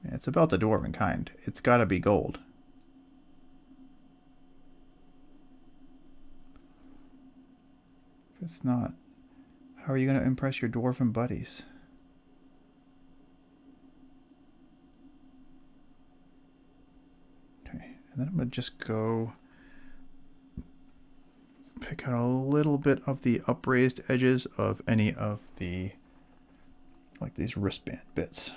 It's about the dwarven kind. It's got to be gold. If it's not, how are you going to impress your dwarven buddies? Okay, and then I'm going to just go pick out a little bit of the upraised edges of any of the, like these wristband bits.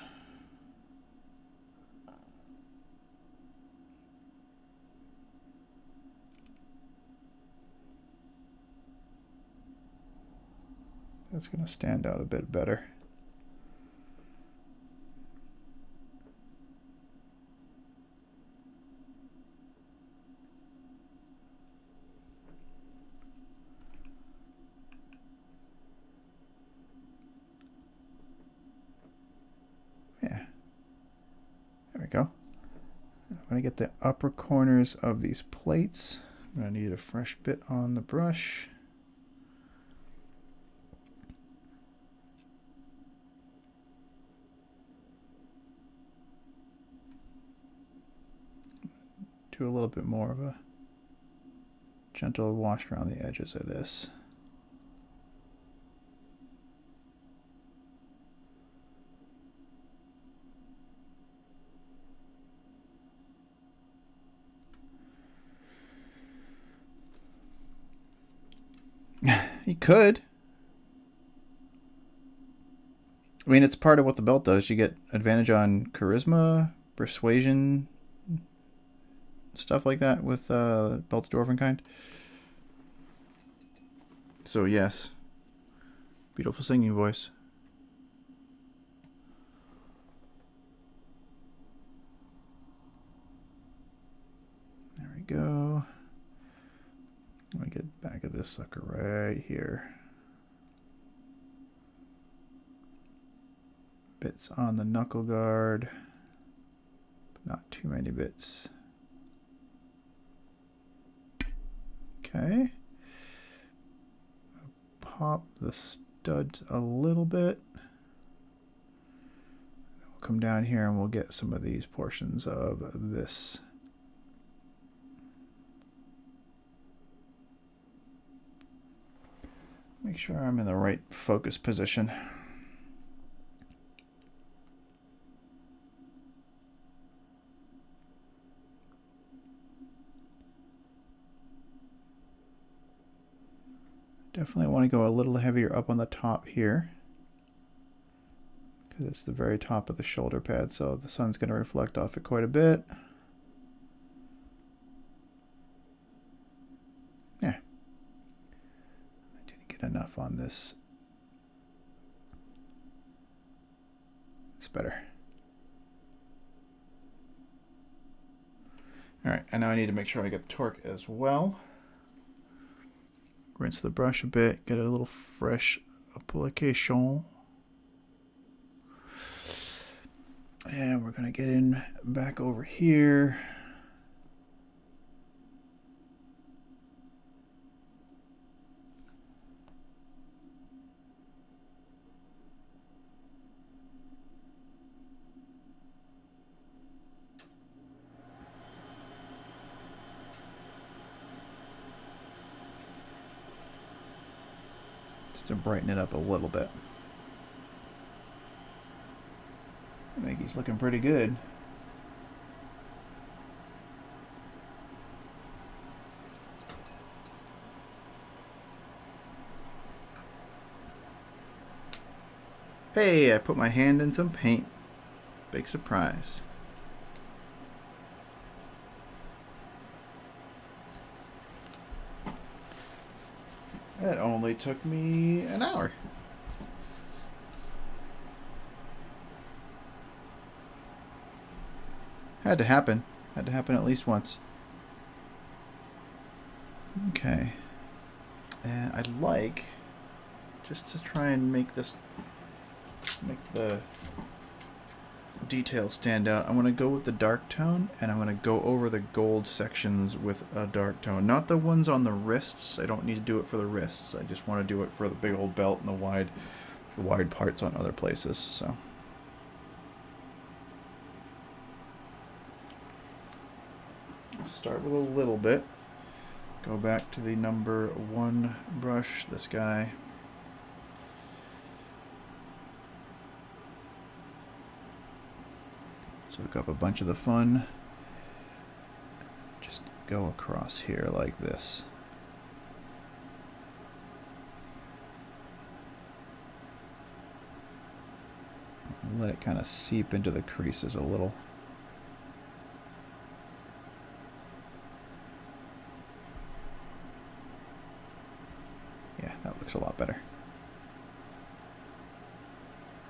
That's going to stand out a bit better. Yeah. There we go. I'm going to get the upper corners of these plates. I'm going to need a fresh bit on the brush. Do a little bit more of a gentle wash around the edges of this. You could. I mean, it's part of what the belt does. You get advantage on charisma, persuasion, stuff like that with Belted Dwarvenkind. So yes, beautiful singing voice. There we go. Let me get back of this sucker right here. Bits on the knuckle guard, but not too many bits. Okay. Pop the studs a little bit. Then we'll come down here and we'll get some of these portions of this. Make sure I'm in the right focus position. Definitely want to go a little heavier up on the top here, because it's the very top of the shoulder pad, so the sun's going to reflect off it quite a bit. Yeah. I didn't get enough on this. It's better. Alright, and now I need to make sure I get the torque as well. Rinse the brush a bit, get a little fresh application. And we're going to get in back over here. To brighten it up a little bit. I think he's looking pretty good. Hey, I put my hand in some paint. Big surprise. That only took me an hour. Had to happen. Had to happen at least once. Okay. And I'd like, just to try and make this, make the details stand out, I'm going to go with the dark tone, and I'm going to go over the gold sections with a dark tone. Not the ones on the wrists. I don't need to do it for the wrists. I just want to do it for the big old belt and the wide parts on other places. So start with a little bit. Go back to the number 1 brush, this guy. Soak up a bunch of the fun. Just go across here like this. Let it kind of seep into the creases a little. Yeah, that looks a lot better.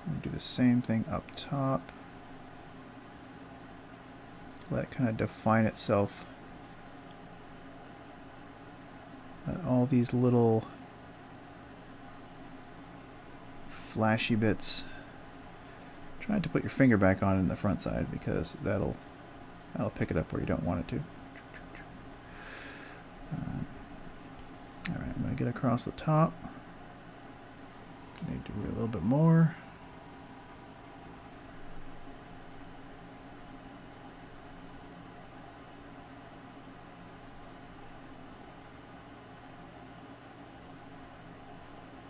I'm gonna do the same thing up top. Let it kind of define itself. Let all these little flashy bits. Try not to put your finger back on in the front side, because that'll pick it up where you don't want it to. Alright, I'm going to get across the top. Need to do a little bit more.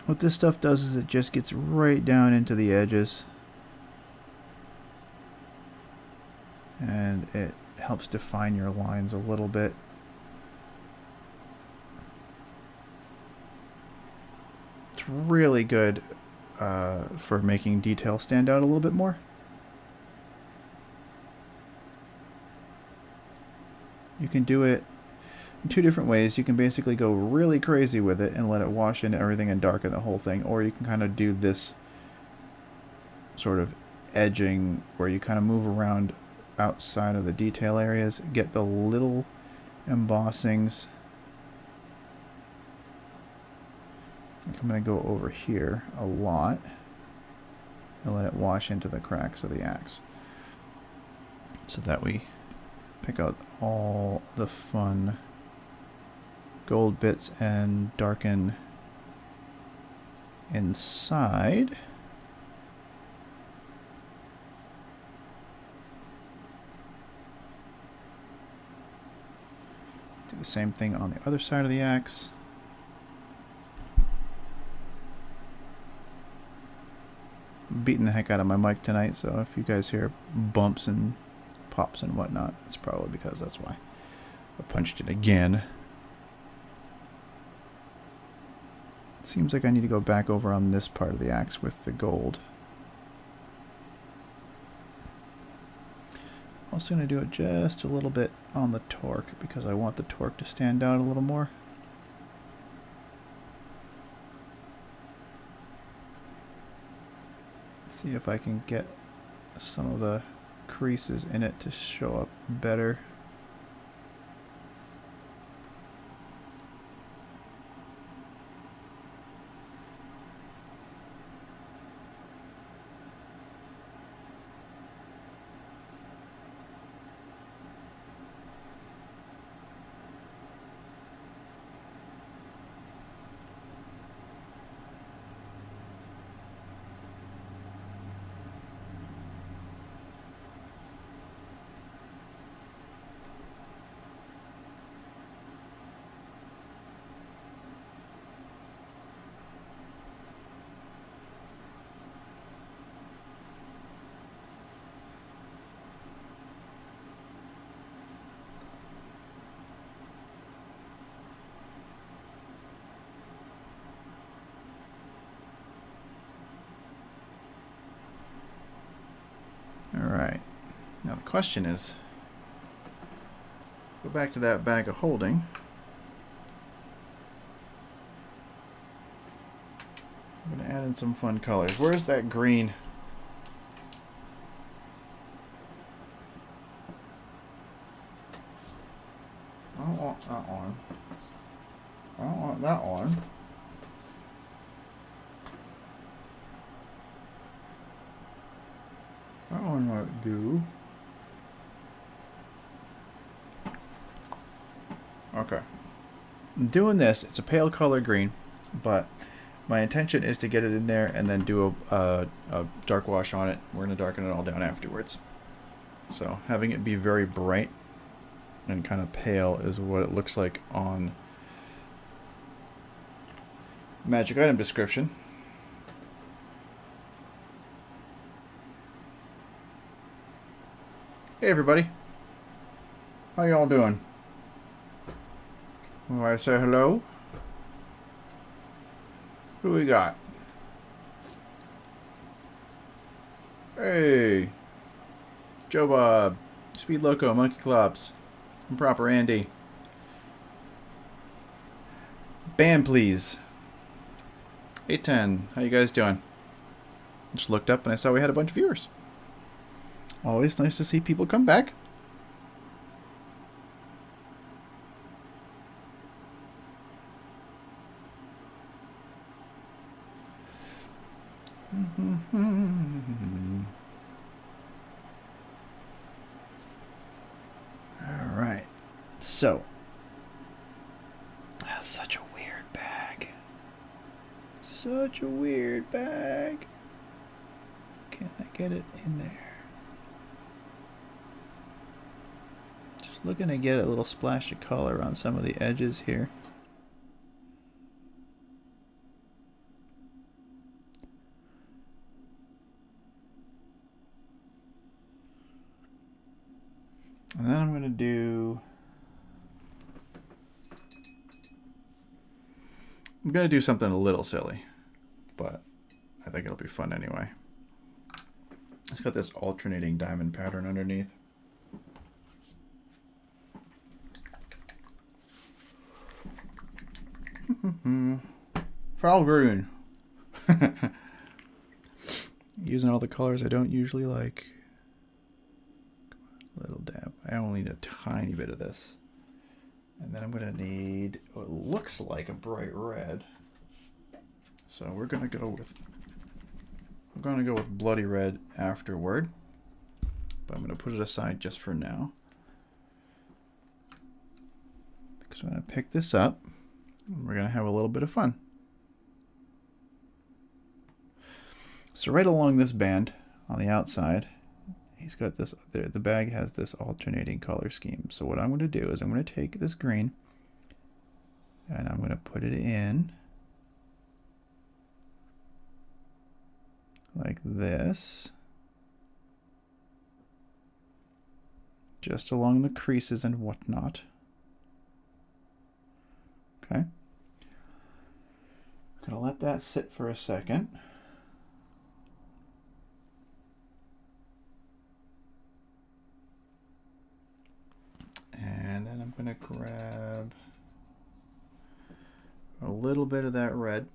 What this stuff does is it just gets right down into the edges, and it helps define your lines a little bit. It's really good for making detail stand out a little bit more. You can do it in two different ways. You can basically go really crazy with it and let it wash into everything and darken the whole thing, or you can kind of do this sort of edging where you kind of move around outside of the detail areas, get the little embossings. I'm going to go over here a lot and let it wash into the cracks of the axe so that we pick out all the fun gold bits and darken inside. Do the same thing on the other side of the axe. I'm beating the heck out of my mic tonight, so if you guys hear bumps and pops and whatnot, it's probably because that's why. I punched it again. It seems like I need to go back over on this part of the axe with the gold. I'm also going to do it just a little bit on the torque because I want the torque to stand out a little more. See if I can get some of the creases in it to show up better. Alright, now the question is, go back to that bag of holding. I'm going to add in some fun colors. Where's that green? I don't want that one. I don't want that one. That one might do. Okay. I'm doing this. It's a pale color green, but my intention is to get it in there and then do a dark wash on it. We're going to darken it all down afterwards. So having it be very bright and kind of pale is what it looks like on magic item description. Hey everybody, how y'all doing? Do I say hello? Who we got? Hey, Joe Bob, Speed Loco, Monkey Clops, Improper Andy. Bam please. 810, how you guys doing? Just looked up and I saw we had a bunch of viewers. Always nice to see people come back. All right. So, that's such a weird bag. Such a weird bag. Can I get it in there? Looking to get a little splash of color on some of the edges here. And then I'm going to do something a little silly. think it'll be fun anyway. It's got this alternating diamond pattern underneath. Foul green. Using all the colors I don't usually like. Little dab. I only need a tiny bit of this. And then I'm going to need what looks like a bright red. So we're going to go with bloody red afterward. But I'm going to put it aside just for now. Because I'm going to pick this up. And we're going to have a little bit of fun. So right along this band on the outside, he's got this, the bag has this alternating color scheme. So what I'm going to do is I'm going to take this green and I'm going to put it in like this, just along the creases and whatnot. Okay. I'm going to let that sit for a second. And then I'm going to grab a little bit of that red.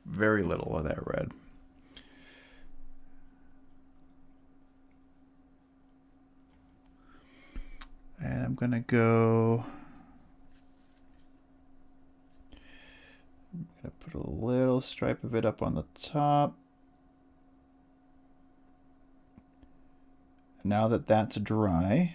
Very little of that red. And I'm going to go, I'm going to put a little stripe of it up on the top. Now that that's dry,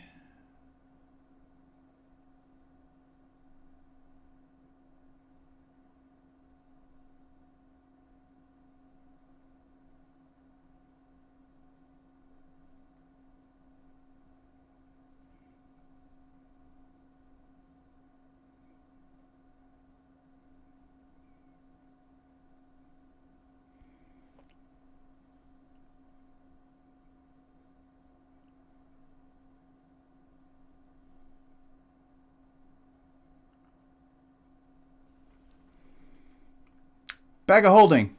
bag of holding.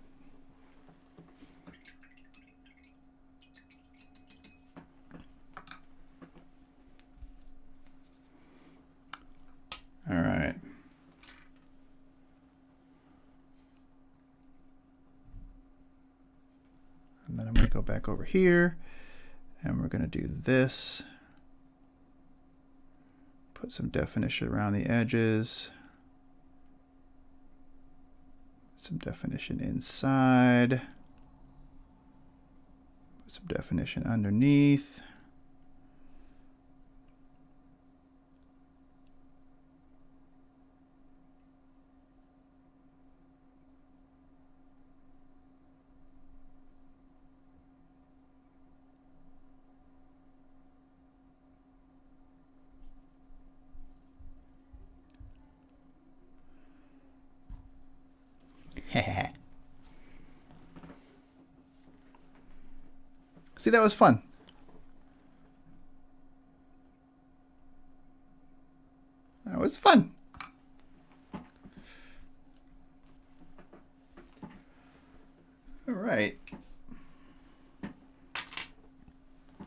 All right. And then I'm going to go back over here and we're going to do this. Put some definition around the edges. Some definition inside. Put some definition underneath. See, that was fun. That was fun. All right.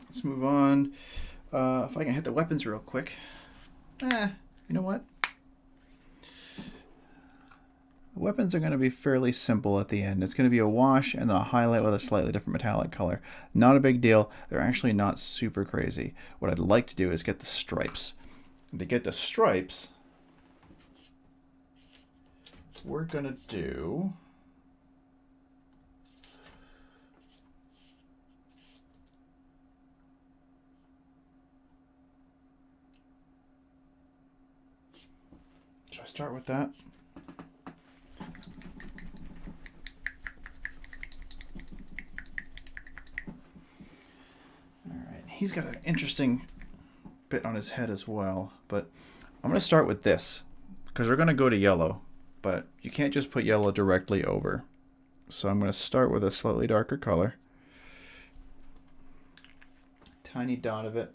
Let's move on. If I can hit the weapons real quick. You know what? The weapons are going to be fairly simple at the end. It's going to be a wash and then a highlight with a slightly different metallic color. Not a big deal. They're actually not super crazy. What I'd like to do is get the stripes. And to get the stripes, we're going to do... Should I start with that? He's got an interesting bit on his head as well, but I'm going to start with this because we're going to go to yellow, but you can't just put yellow directly over. So I'm going to start with a slightly darker color. Tiny dot of it.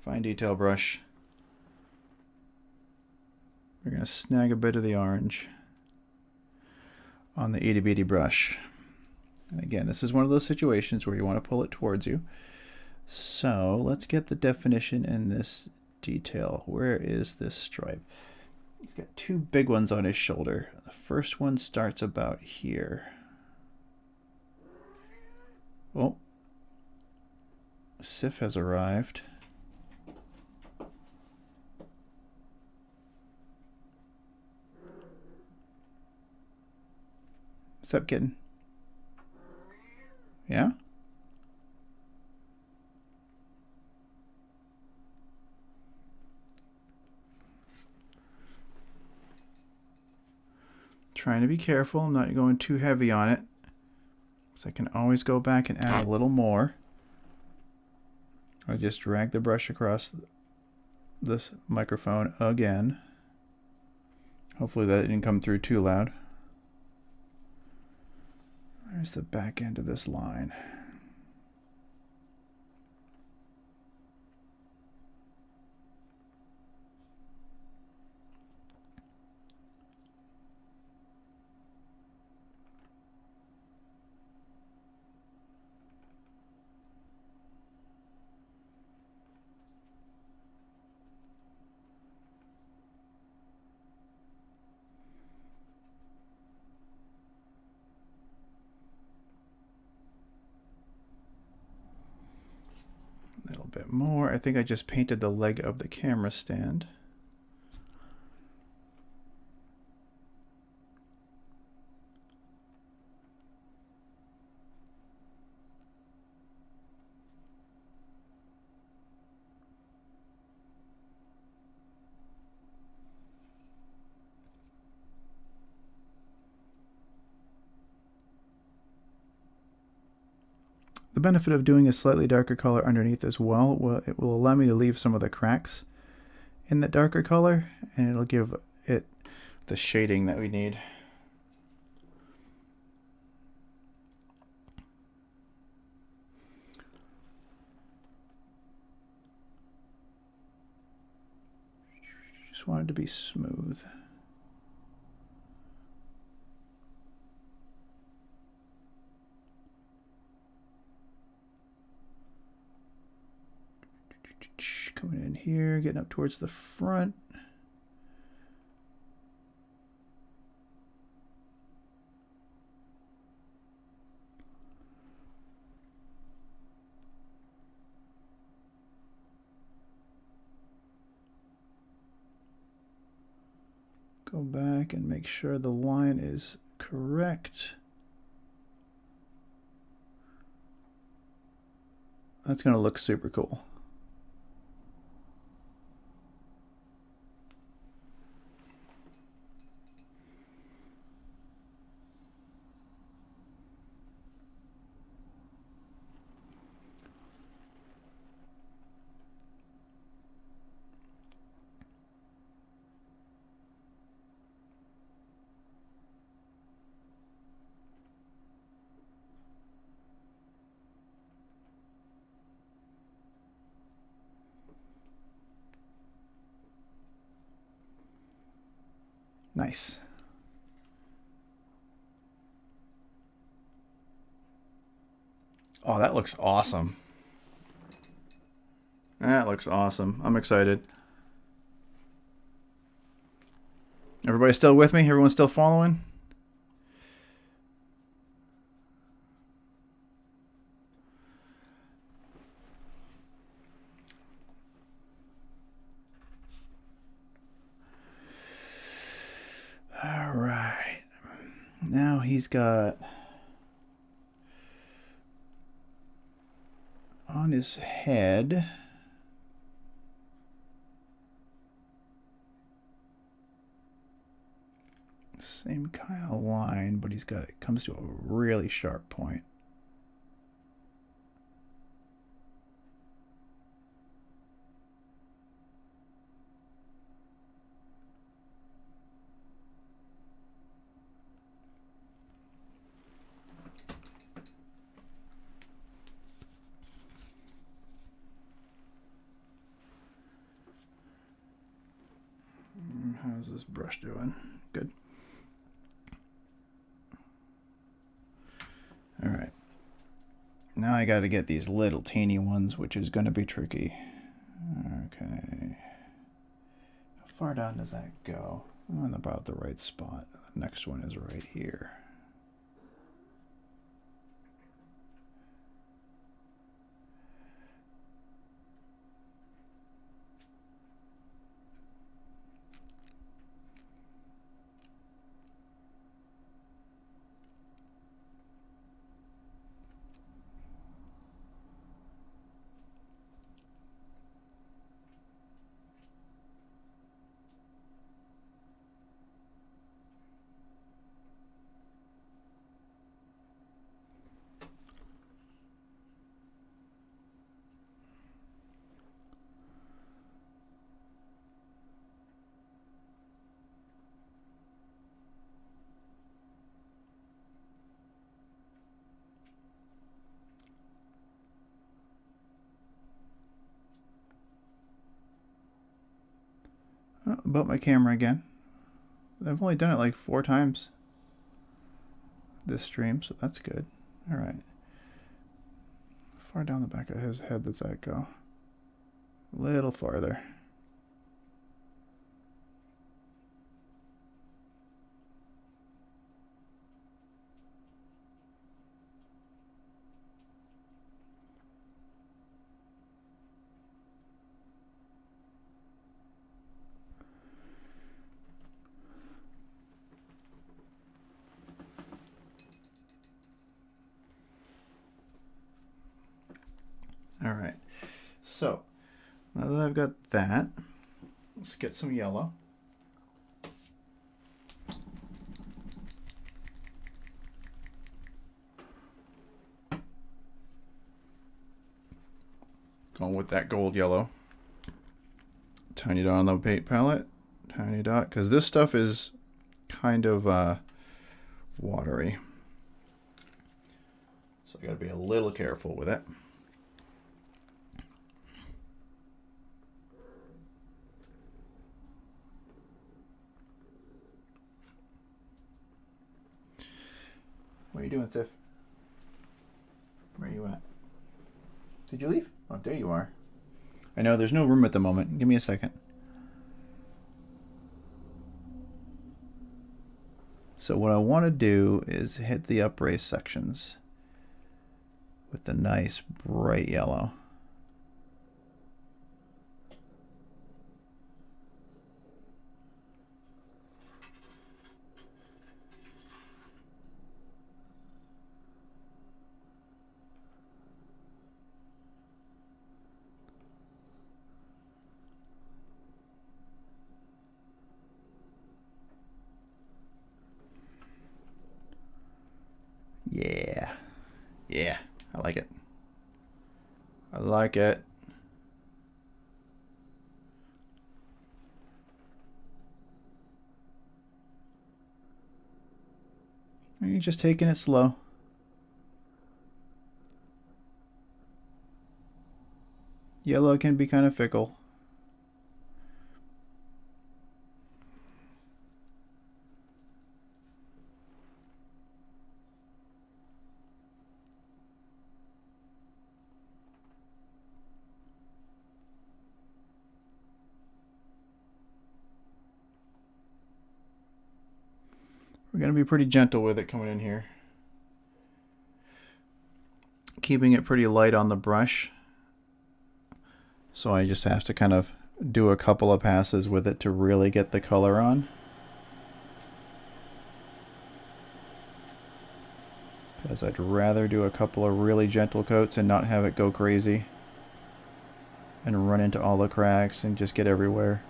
Fine detail brush. We're going to snag a bit of the orange on the itty bitty brush. And again, this is one of those situations where you want to pull it towards you. So let's get the definition in this detail. Where is this stripe? He's got two big ones on his shoulder. The first one starts about here. Oh, Sif has arrived. What's up, kitten? Yeah? Trying to be careful. I'm not going too heavy on it. So I can always go back and add a little more. I just drag the brush across this microphone again. Hopefully that didn't come through too loud. There's the back end of this line. A little bit more. I think I just painted the leg of the camera stand. The benefit of doing a slightly darker color underneath as well, it will allow me to leave some of the cracks in the darker color, and it'll give it the shading that we need. Just want it to be smooth. Coming in here, getting up towards the front. Go back and make sure the line is correct. That's going to look super cool. Nice. Oh, that looks awesome. That looks awesome. I'm excited. Everybody still with me? Everyone still following? All right. Now he's got on his head. Same kind of line, but he's got it comes to a really sharp point. brush doing? Good. All right. Now I got to get these little teeny ones, which is going to be tricky. Okay. How far down does that go? On about the right spot. The next one is right here. About my camera again. I've only done it like 4 times this stream, so that's good. All right. How far down the back of his head does that go? A little farther. All right, so now that I've got that, let's get some yellow. Going with that gold yellow. Tiny dot on the paint palette, tiny dot, because this stuff is kind of watery. So I gotta be a little careful with it. What are you doing, Sif? Where are you at? Did you leave? Oh, there you are. I know there's no room at the moment. Give me a second. So what I want to do is hit the upraise sections with the nice bright yellow. Yeah. Yeah, I like it. I like it. You're just taking it slow. Yellow can be kind of fickle. We're going to be pretty gentle with it coming in here. Keeping it pretty light on the brush. So I just have to kind of do a couple of passes with it to really get the color on. Because I'd rather do a couple of really gentle coats and not have it go crazy and run into all the cracks and just get everywhere.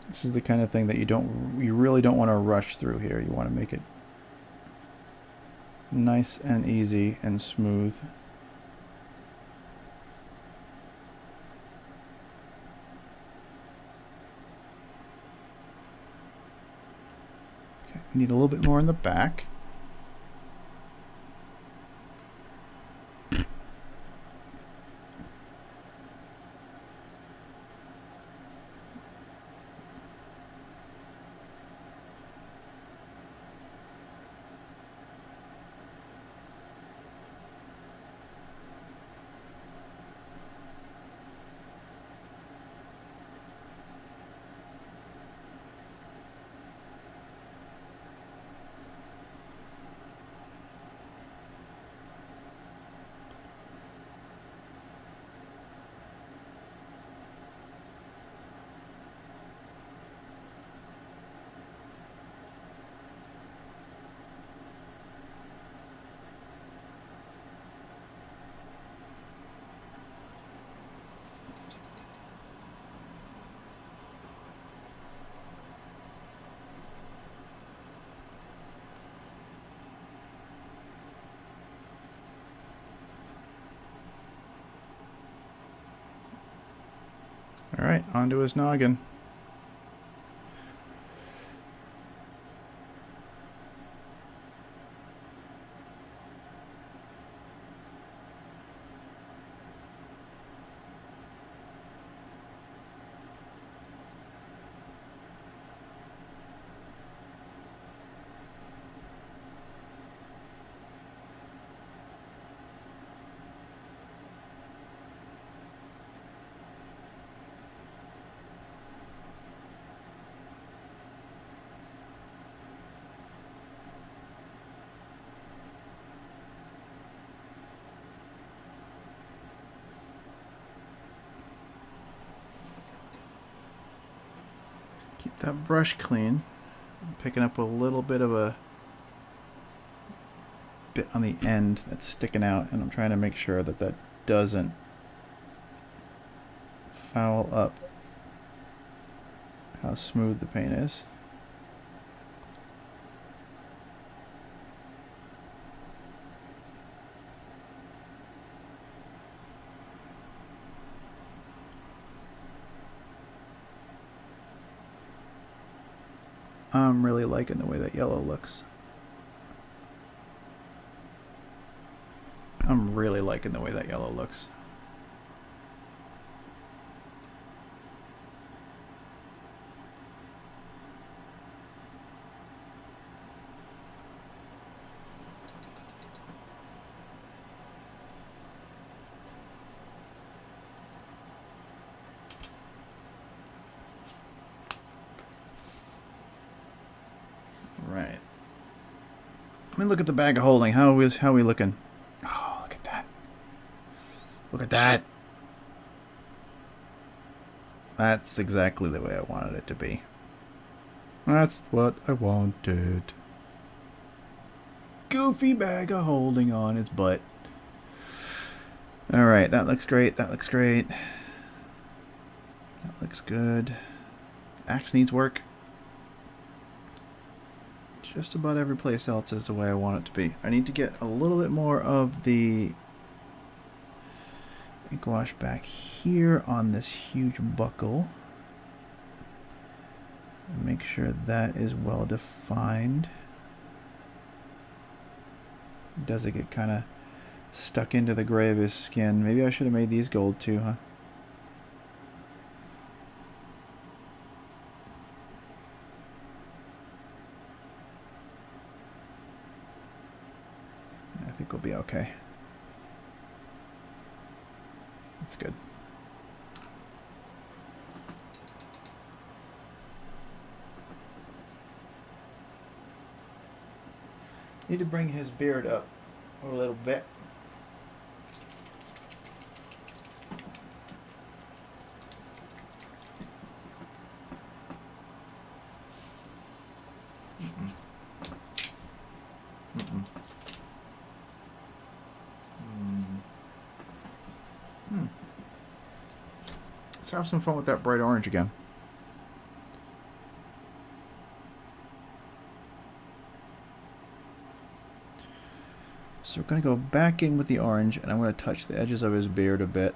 This is the kind of thing that you really don't want to rush through here. You want to make it nice and easy and smooth. We need a little bit more in the back. Alright, onto his noggin. Keep that brush clean. I'm picking up a little bit of a bit on the end that's sticking out, and I'm trying to make sure that that doesn't foul up how smooth the paint is. I'm really liking the way that yellow looks. I'm really liking the way that yellow looks. Right. Let me look at the bag of holding. How are we looking? Oh, look at that. Look at that. That's exactly the way I wanted it to be. That's what I wanted. Goofy bag of holding on his butt. Alright, that looks great. That looks great. That looks good. Axe needs work. Just about every place else is the way I want it to be. I need to get a little bit more of the ink wash back here on this huge buckle. And make sure that is well defined. Does it get kind of stuck into the gray of his skin? Maybe I should have made these gold too, huh? I think we'll be okay. That's good. Need to bring his beard up a little bit. Let's have some fun with that bright orange again. So we're going to go back in with the orange, and I'm going to touch the edges of his beard a bit.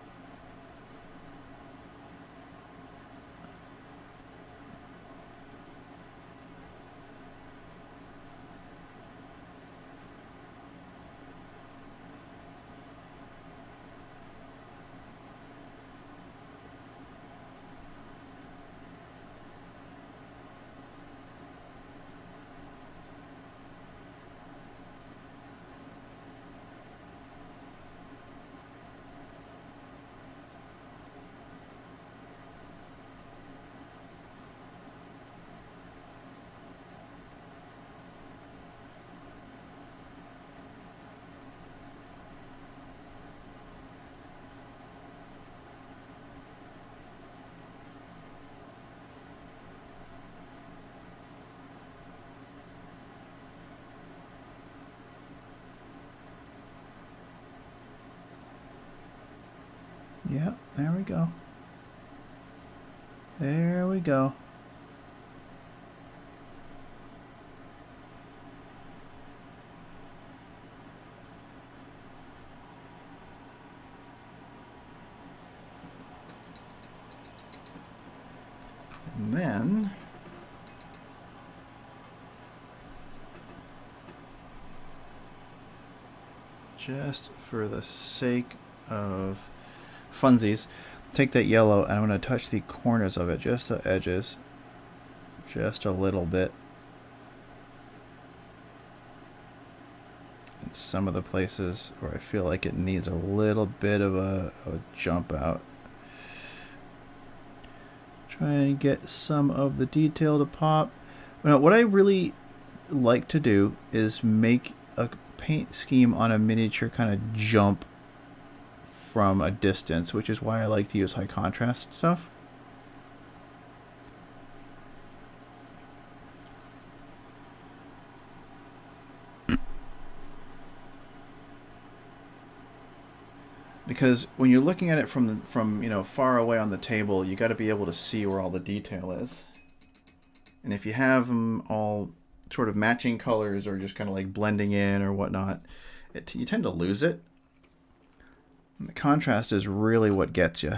Yeah, there we go. There we go. And then just for the sake of funsies, take that yellow and I'm going to touch the corners of it, just the edges, just a little bit. In some of the places where I feel like it needs a little bit of a jump out. Try and get some of the detail to pop. Now, what I really like to do is make a paint scheme on a miniature kind of jump from a distance, which is why I like to use high contrast stuff. Because when you're looking at it from far away on the table, you got to be able to see where all the detail is. And if you have them all sort of matching colors or just kind of like blending in or whatnot, you tend to lose it. And the contrast is really what gets you.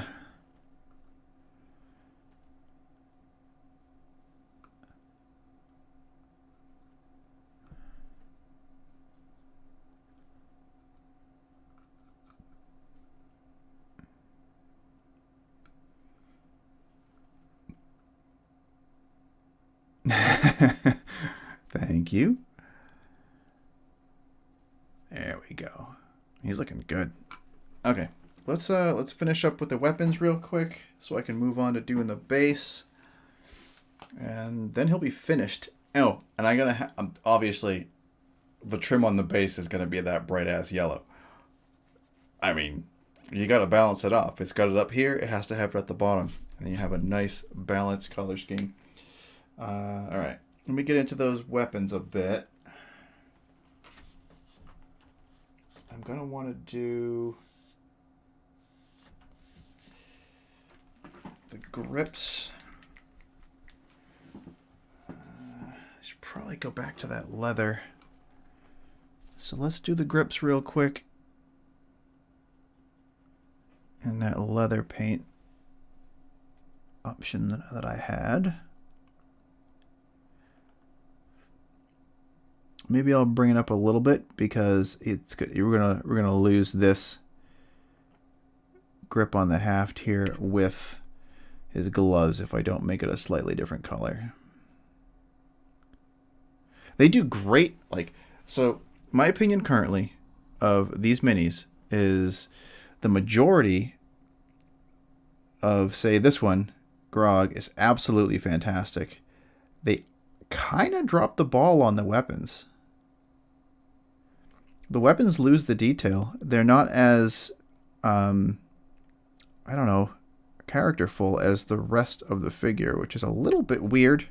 Thank you. There we go. He's looking good. Okay, let's finish up with the weapons real quick so I can move on to doing the base, and then he'll be finished. Oh, and I gotta obviously the trim on the base is gonna be that bright ass yellow. I mean, you gotta balance it off. It's got it up here. It has to have it at the bottom, and you have a nice balanced color scheme. All right, let me get into those weapons a bit. I'm gonna want to do the grips. I should probably go back to that leather. So let's do the grips real quick. And that leather paint option that I had. Maybe I'll bring it up a little bit because we're gonna lose this grip on the haft here with his gloves if I don't make it a slightly different color. They do great. So my opinion currently of these minis is the majority of, say, this one, Grog, is absolutely fantastic. They kind of drop the ball on the weapons. The weapons lose the detail. They're not as, I don't know, characterful as the rest of the figure, which is a little bit weird, in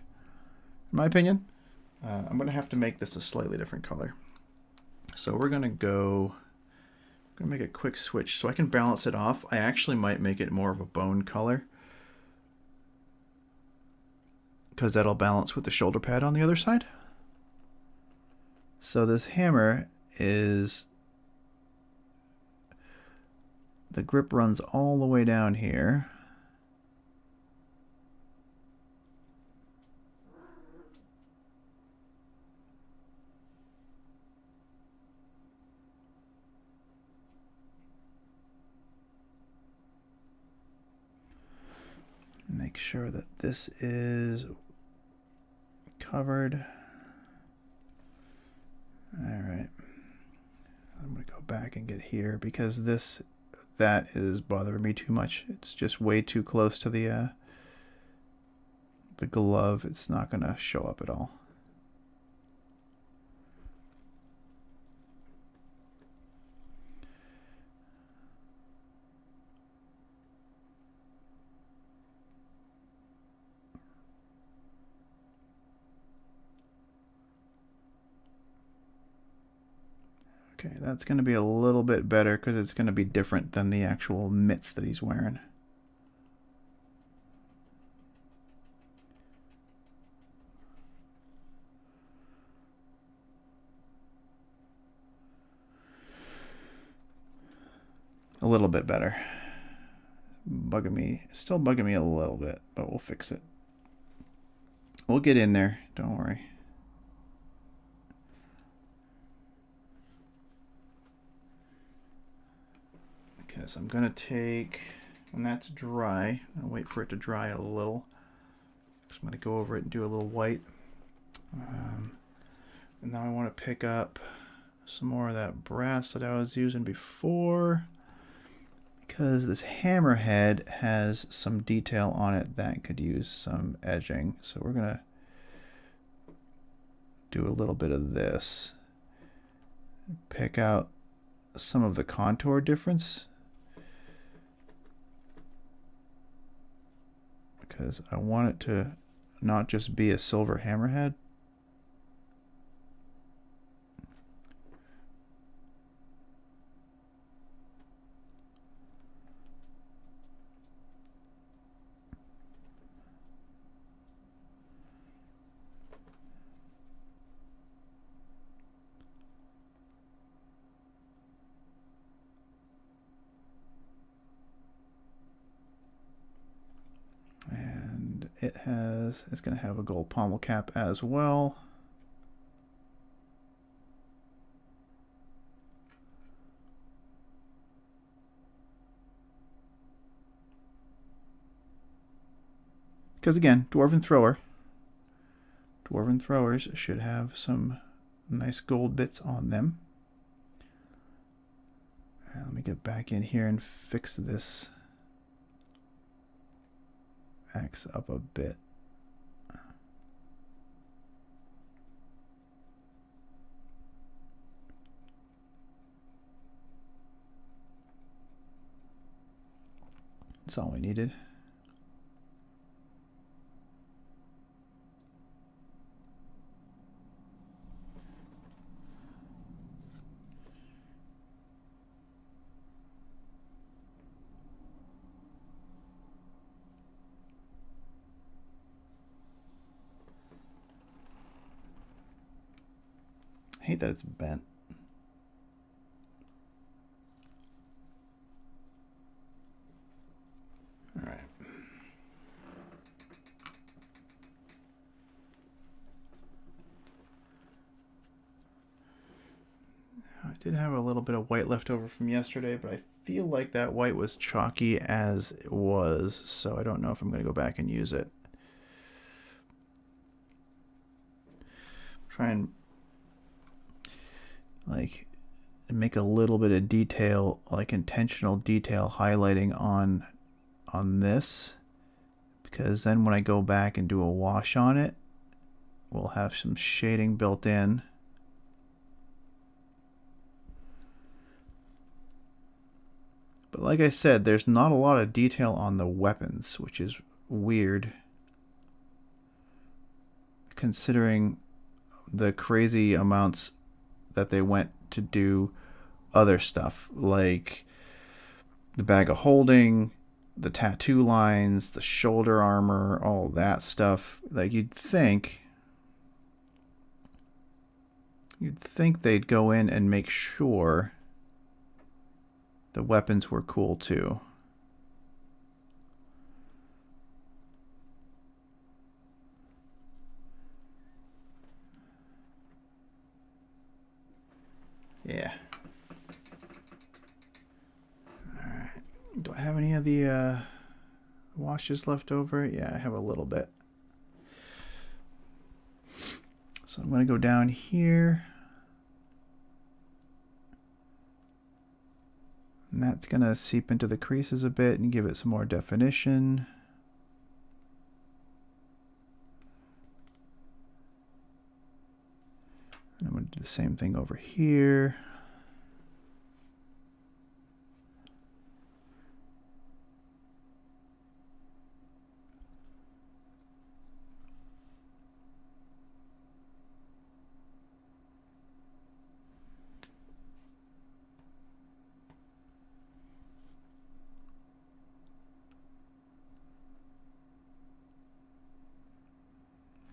my opinion. I'm going to have to make this a slightly different color. So we're going to make a quick switch so I can balance it off. I actually might make it more of a bone color, because that'll balance with the shoulder pad on the other side. So this hammer is, the grip runs all the way down here. Make sure that this is covered. All right. I'm going to go back and get here because that is bothering me too much. It's just way too close to the glove. It's not going to show up at all. Okay, that's going to be a little bit better because it's going to be different than the actual mitts that he's wearing. A little bit better. Bugging me, still bugging me a little bit, but we'll fix it. We'll get in there, don't worry. Because I'm gonna take, when that's dry, I'll wait for it to dry a little. So I'm gonna go over it and do a little white. And now I want to pick up some more of that brass that I was using before, because this hammerhead has some detail on it that could use some edging. So we're gonna do a little bit of this. Pick out some of the contour difference, because I want it to not just be a silver hammerhead. It's going to have a gold pommel cap as well. Because again, Dwarven throwers should have some nice gold bits on them. And let me get back in here and fix this axe up a bit. That's all we needed. I hate that it's bent. All right. I did have a little bit of white left over from yesterday, but I feel like that white was chalky as it was, so I don't know if I'm going to go back and use it. Try and like make a little bit of detail, like intentional detail highlighting on this, because then when I go back and do a wash on it, we'll have some shading built in. But like I said, there's not a lot of detail on the weapons, which is weird considering the crazy amounts that they went to do other stuff, like the bag of holding, the tattoo lines, the shoulder armor, all that stuff. Like you'd think they'd go in and make sure the weapons were cool too. Yeah. Alright. Do I have any of the washes left over? Yeah, I have a little bit. So I'm going to go down here. And that's going to seep into the creases a bit and give it some more definition. And I'm going to do the same thing over here.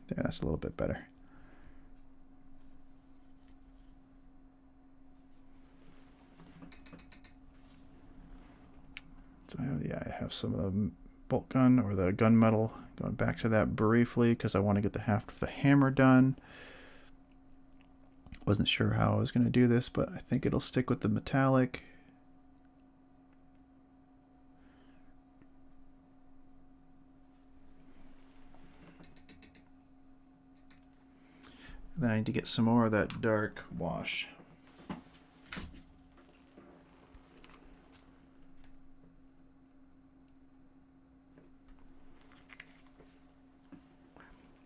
There, that's a little bit better. So I have some of the bolt gun or the gunmetal. Going back to that briefly because I want to get the haft of the hammer done. Wasn't sure how I was going to do this, but I think it'll stick with the metallic. Then I need to get some more of that dark wash.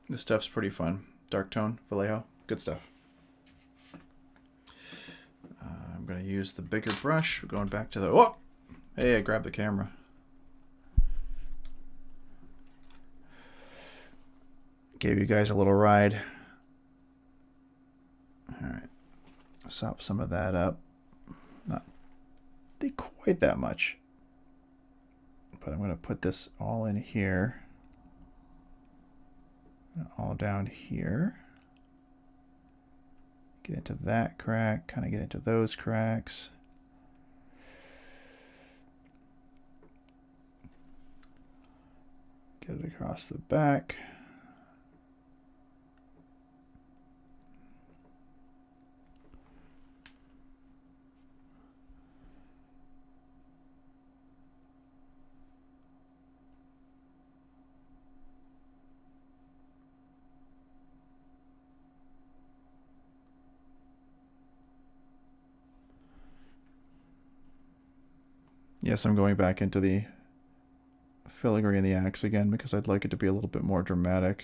This stuff's pretty fun. Dark tone, Vallejo, good stuff. I'm going to use the bigger brush. We're going back to the... Oh! Hey, I grabbed the camera. Gave you guys a little ride. Alright. Sop some of that up. Not quite that much. But I'm going to put this all in here. All down here. Get into that crack, kind of get into those cracks. Get it across the back. Yes, I'm going back into the filigree in the axe again because I'd like it to be a little bit more dramatic.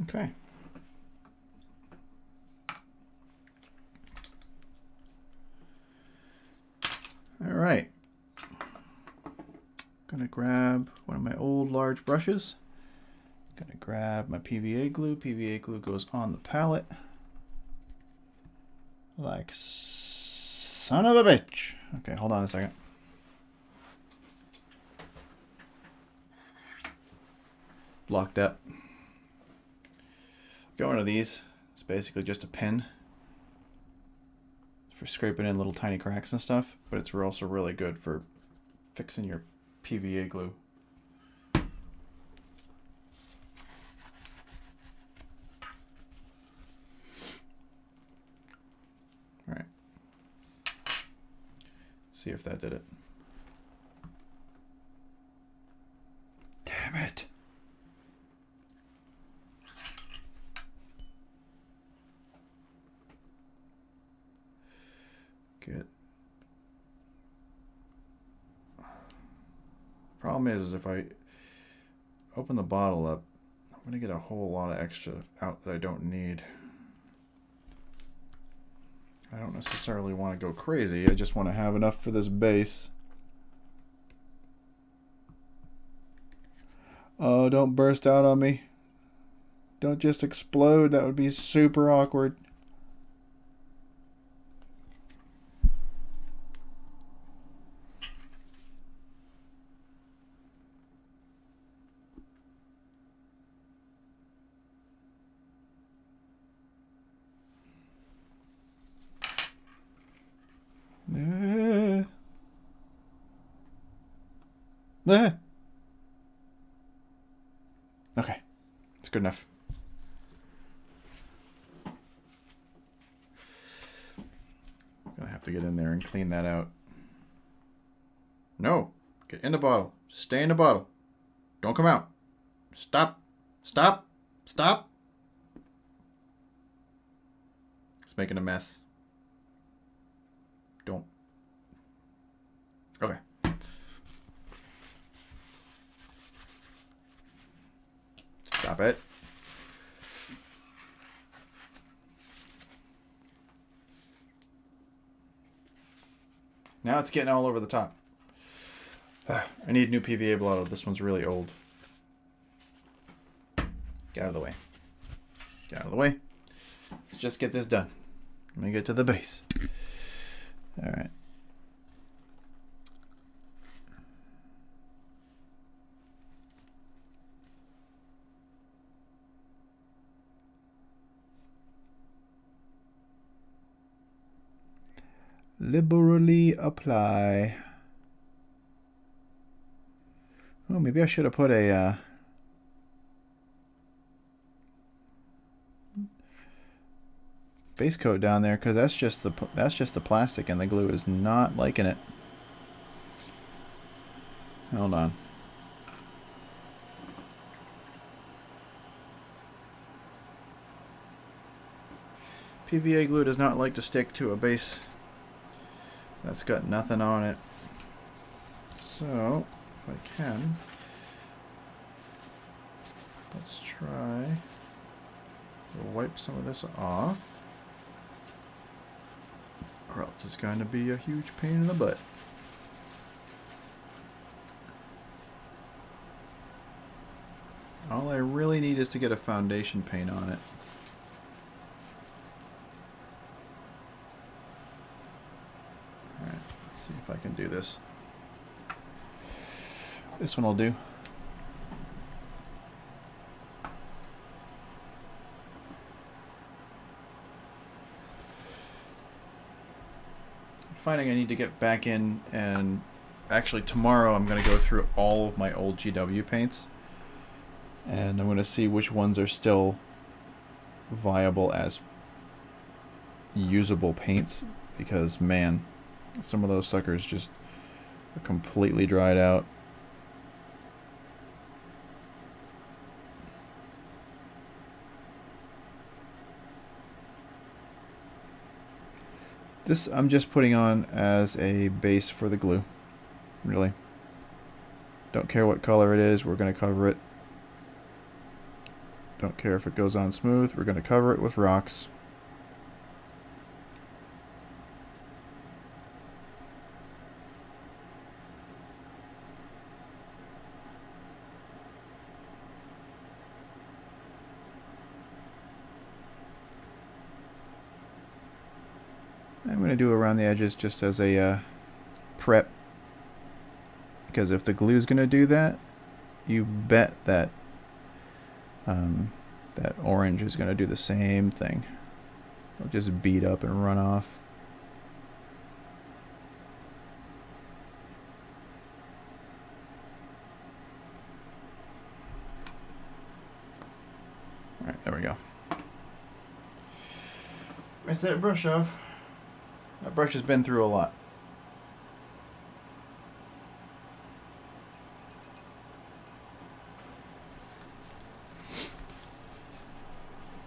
Okay. All right. Gonna grab one of my old large brushes. Gonna grab my PVA glue. PVA glue goes on the palette. Like son of a bitch. Okay, hold on a second. Blocked up. Got one of these. It's basically just a pin for scraping in little tiny cracks and stuff, but it's also really good for fixing your PVA glue. All right. See if that did it. Damn it. Good. Problem is if I open the bottle up, I'm going to get a whole lot of extra out that I don't need. I don't necessarily want to go crazy. I just want to have enough for this base. Oh, don't burst out on me. Don't just explode. That would be super awkward. Okay, it's good enough. Gonna have to get in there and clean that out. No, get in the bottle. Stay in the bottle. Don't come out. Stop. Stop. Stop. It's making a mess. Don't Okay. Stop it. Now it's getting all over the top. I need new PVA blotto. This one's really old. Get out of the way. Get out of the way. Let's just get this done. Let me get to the base. All right. Liberally apply. Oh, maybe I should have put a base coat down there, because that's just the plastic, and the glue is not liking it. Hold on. PVA glue does not like to stick to a base that's got nothing on it. So, if I can, let's try to wipe some of this off, or else it's going to be a huge pain in the butt. All I really need is to get a foundation paint on it. Alright, let's see if I can do this. This one will do. I'm finding I need to get back in, and actually tomorrow I'm going to go through all of my old GW paints, and I'm going to see which ones are still viable as usable paints, because man, some of those suckers just are completely dried out. This I'm just putting on as a base for the glue, really. Don't care what color it is, we're going to cover it. Don't care if it goes on smooth, we're going to cover it with rocks. I'm going to do around the edges just as a prep, because if the glue is going to do that, you bet that that orange is going to do the same thing. It'll just beat up and run off. Alright, there we go. Rinse that brush off. That brush has been through a lot.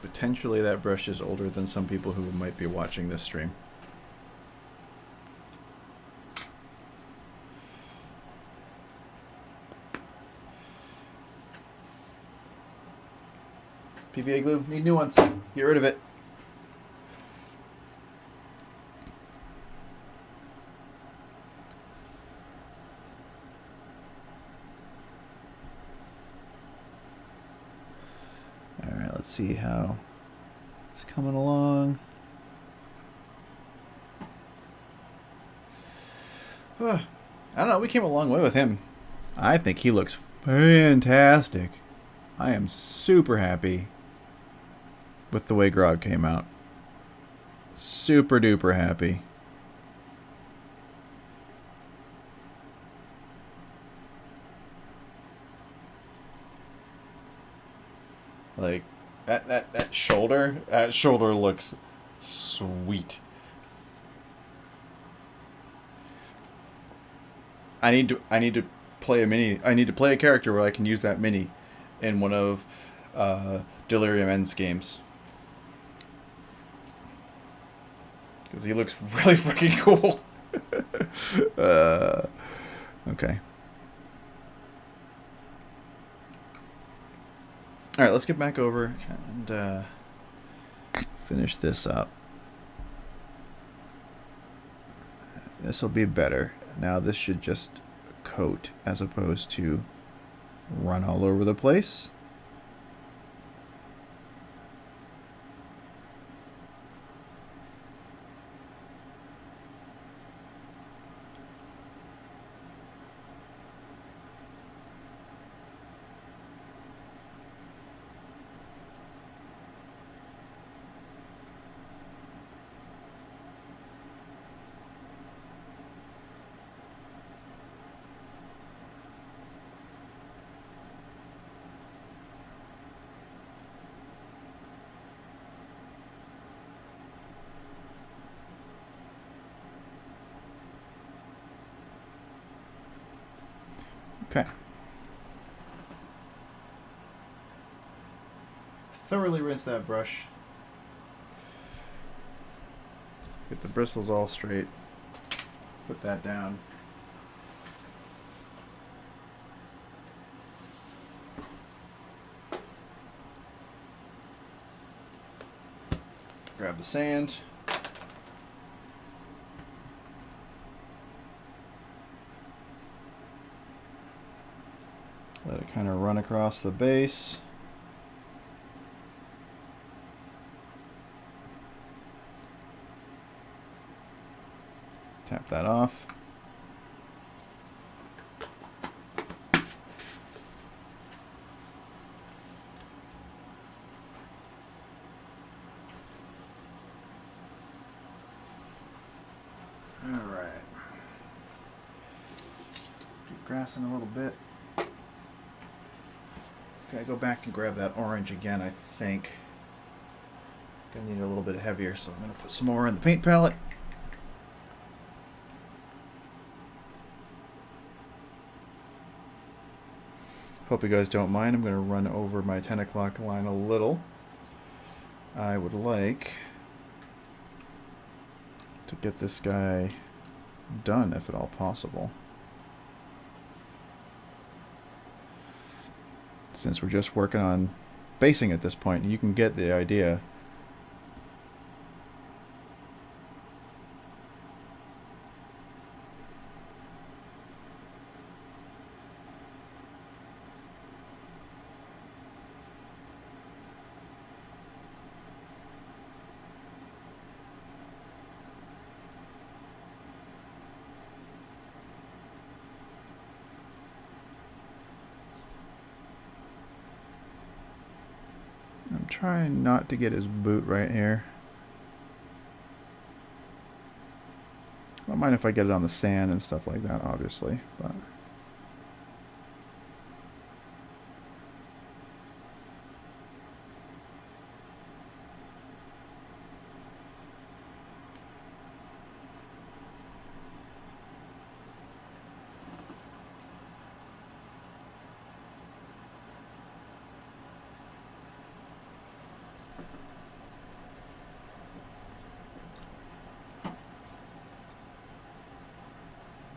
Potentially that brush is older than some people who might be watching this stream. PVA glue, need new ones. Get rid of it. Alright, let's see how it's coming along. I don't know, we came a long way with him. I think he looks fantastic. I am super happy with the way Grog came out. Super duper happy. Like that shoulder looks sweet. I need to play a mini. I need to play a character where I can use that mini in one of Delirium End's games. Because he looks really freaking cool. Okay. All right, let's get back over and finish this up. This will be better. Now this should just coat as opposed to run all over the place. Okay. Thoroughly rinse that brush. Get the bristles all straight. Put that down. Grab the sand. Let it kind of run across the base. Tap that off. All right. Do grass in a little bit. Okay, go back and grab that orange again, I think. Gonna need it a little bit heavier, so I'm gonna put some more in the paint palette. Hope you guys don't mind. I'm gonna run over my 10 o'clock line a little. I would like to get this guy done, if at all possible. Since we're just working on basing at this point, you can get the idea. I'm trying not to get his boot right here. I don't mind if I get it on the sand and stuff like that, obviously, but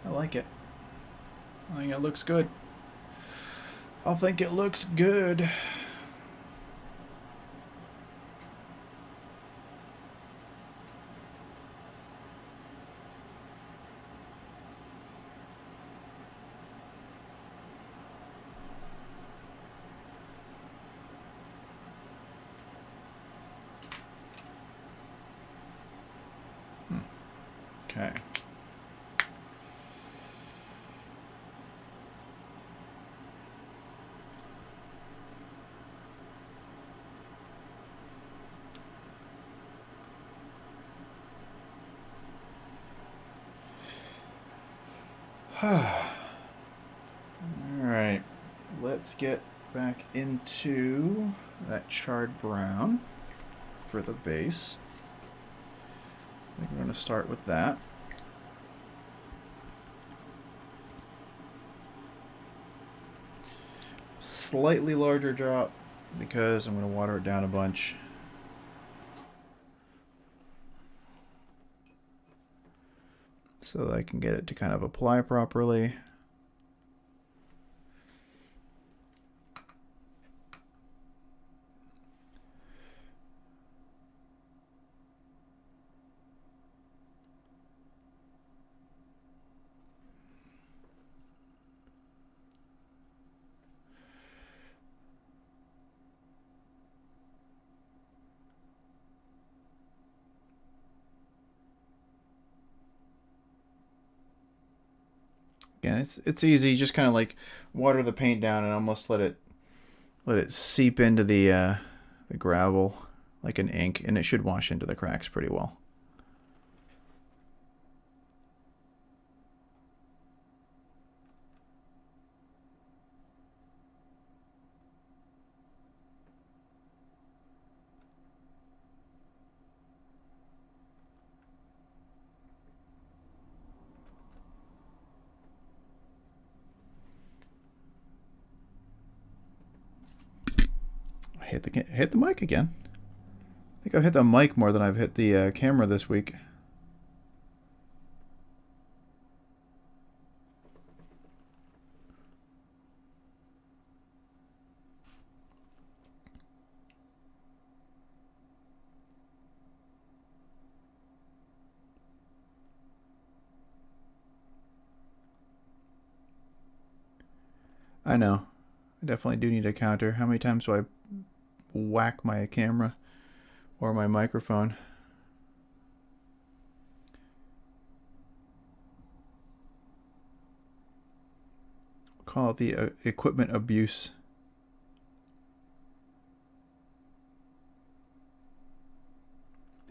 I like it. I think it looks good. I think it looks good. Okay. Alright, let's get back into that charred brown for the base. I think we're going to start with that. Slightly larger drop because I'm going to water it down a bunch. So that I can get it to kind of apply properly. Again, it's easy. You just kind of like water the paint down and almost let it seep into the gravel like an ink, and it should wash into the cracks pretty well. Hit the mic again. I think I've hit the mic more than I've hit the camera this week. I know. I definitely do need a counter. How many times do I whack my camera or my microphone? Call it the equipment abuse.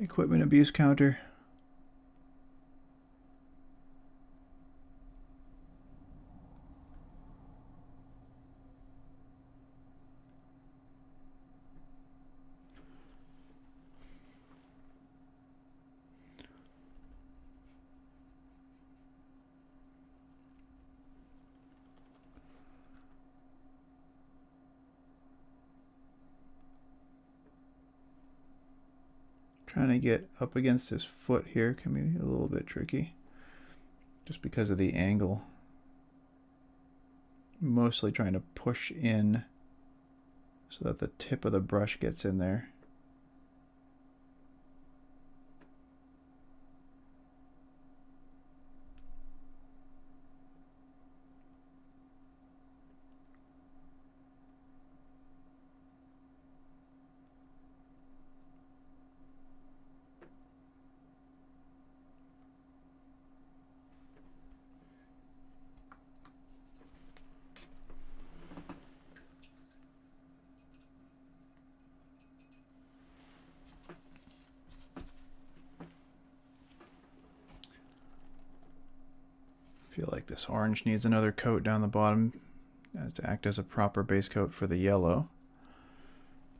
Equipment abuse counter. Trying to get up against his foot here can be a little bit tricky just because of the angle. Mostly trying to push in so that the tip of the brush gets in there. I feel like this orange needs another coat down the bottom to act as a proper base coat for the yellow.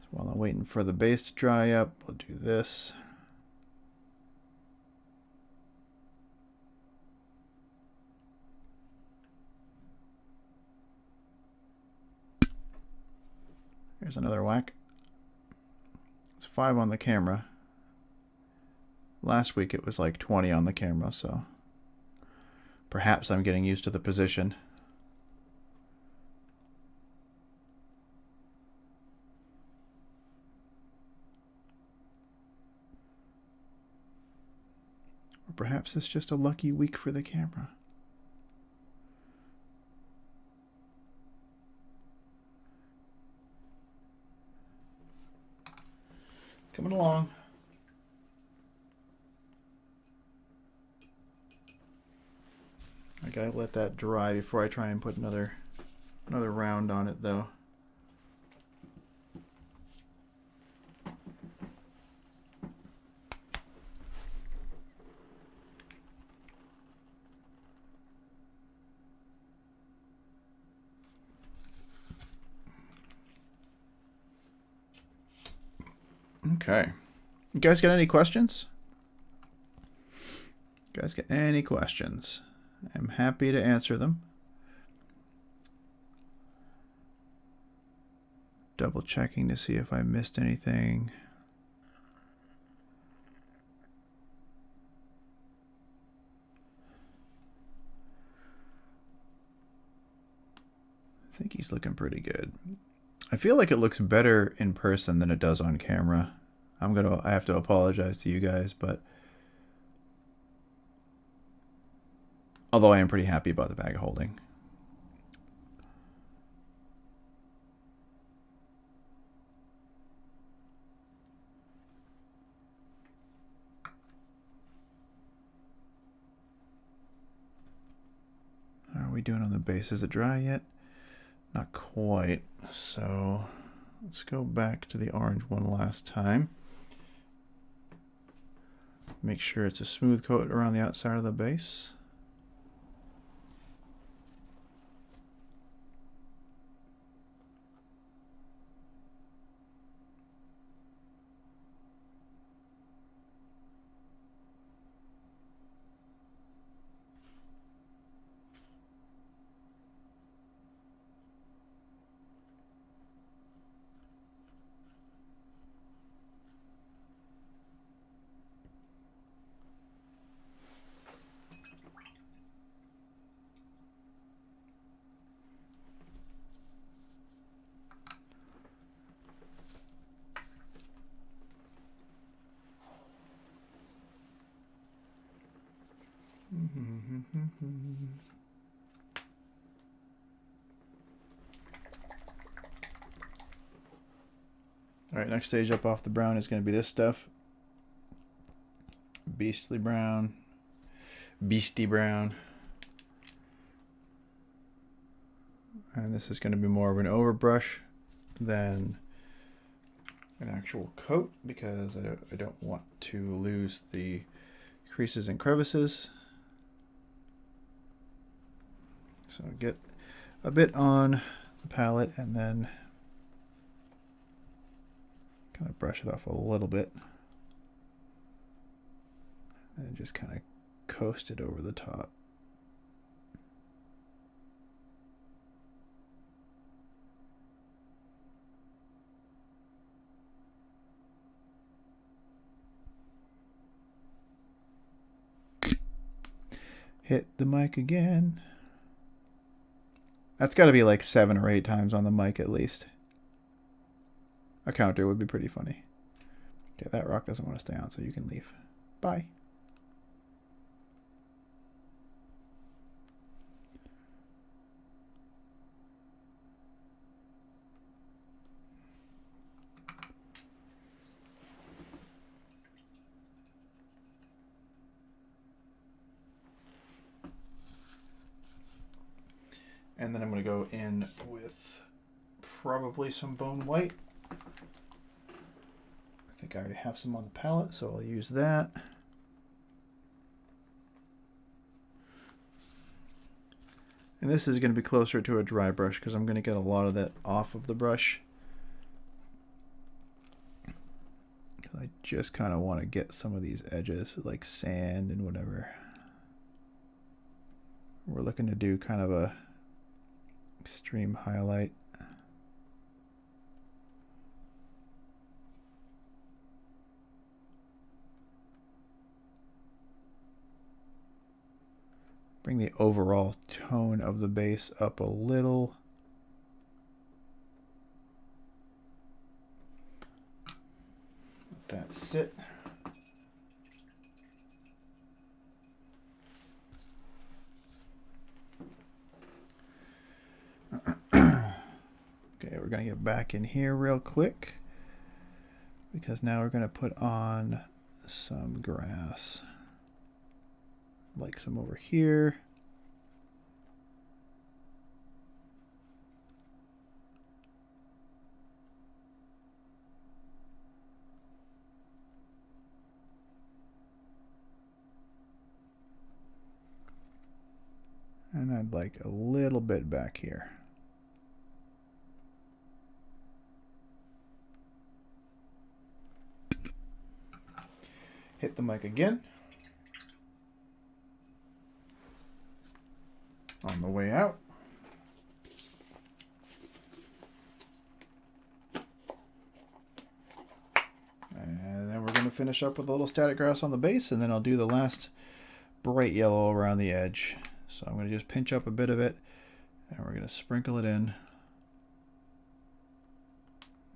So while I'm waiting for the base to dry up, we'll do this. Here's another whack. It's 5 on the camera. Last week it was like 20 on the camera, so perhaps I'm getting used to the position. Or perhaps it's just a lucky week for the camera. Coming along. I gotta let that dry before I try and put another round on it, though. Okay. You guys got any questions? You guys got any questions? I'm happy to answer them. Double checking to see if I missed anything. I think he's looking pretty good. I feel like it looks better in person than it does on camera. I have to apologize to you guys, but although I am pretty happy about the bag of holding. are we doing on the base? Is it dry yet? Not quite. So let's go back to the orange one last time. Make sure it's a smooth coat around the outside of the base. All right, next stage up off the brown is going to be this stuff. Beastly brown. Beastie brown. And this is going to be more of an overbrush than an actual coat because I don't want to lose the creases and crevices. So get a bit on the palette and then kind of brush it off a little bit and just kind of coast it over the top. Hit the mic again. That's got to be like 7 or 8 times on the mic at least. A counter would be pretty funny. Okay, that rock doesn't want to stay on, so you can leave. Bye. And then I'm going to go in with probably some bone white. I think I already have some on the palette, so I'll use that. And this is going to be closer to a dry brush because I'm going to get a lot of that off of the brush. Because I just kind of want to get some of these edges, like sand and whatever. We're looking to do kind of a extreme highlight. Bring the overall tone of the base up a little. Let that sit. Okay, we're going to get back in here real quick because now we're going to put on some grass. Like some over here. And I'd like a little bit back here. Hit the mic again. On the way out. And then we're going to finish up with a little static grass on the base, and then I'll do the last bright yellow around the edge. So I'm going to just pinch up a bit of it, and we're going to sprinkle it in.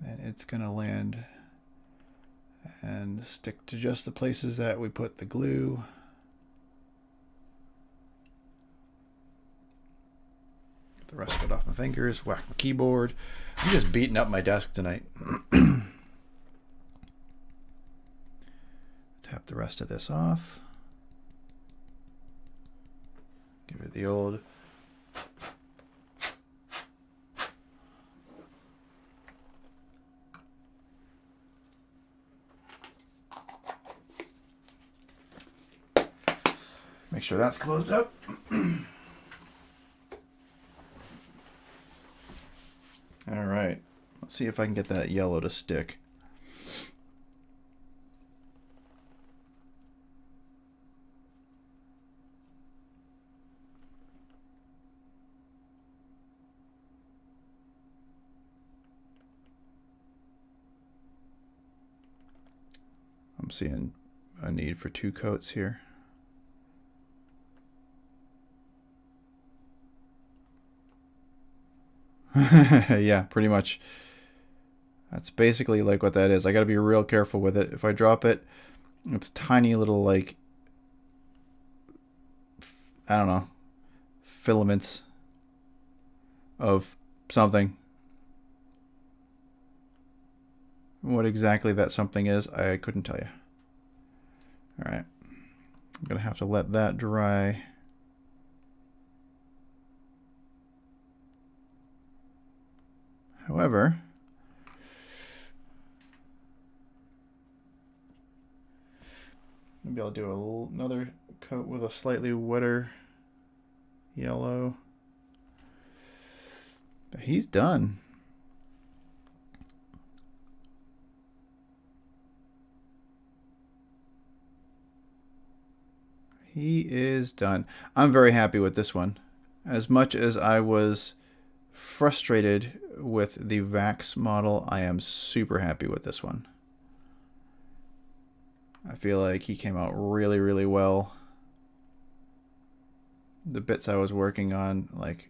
And it's going to land and stick to just the places that we put the glue. The rest of it off my fingers, whack my keyboard. I'm just beating up my desk tonight. Tap the rest of this off. Give it the old Make sure that's closed up. All right. Let's see if I can get that yellow to stick. I'm seeing a need for 2 coats here. Yeah, pretty much. That's basically like what that is. I got to be real careful with it. If I drop it, it's tiny little, like, I don't know, filaments of something. What exactly that something is, I couldn't tell you. All right. I'm going to have to let that dry. However, maybe I'll do another coat with a slightly wetter yellow. But he's done. He is done. I'm very happy with this one. As much as I was frustrated with the Vax model, I am super happy with this one. I feel like he came out really, really well. The bits I was working on, like,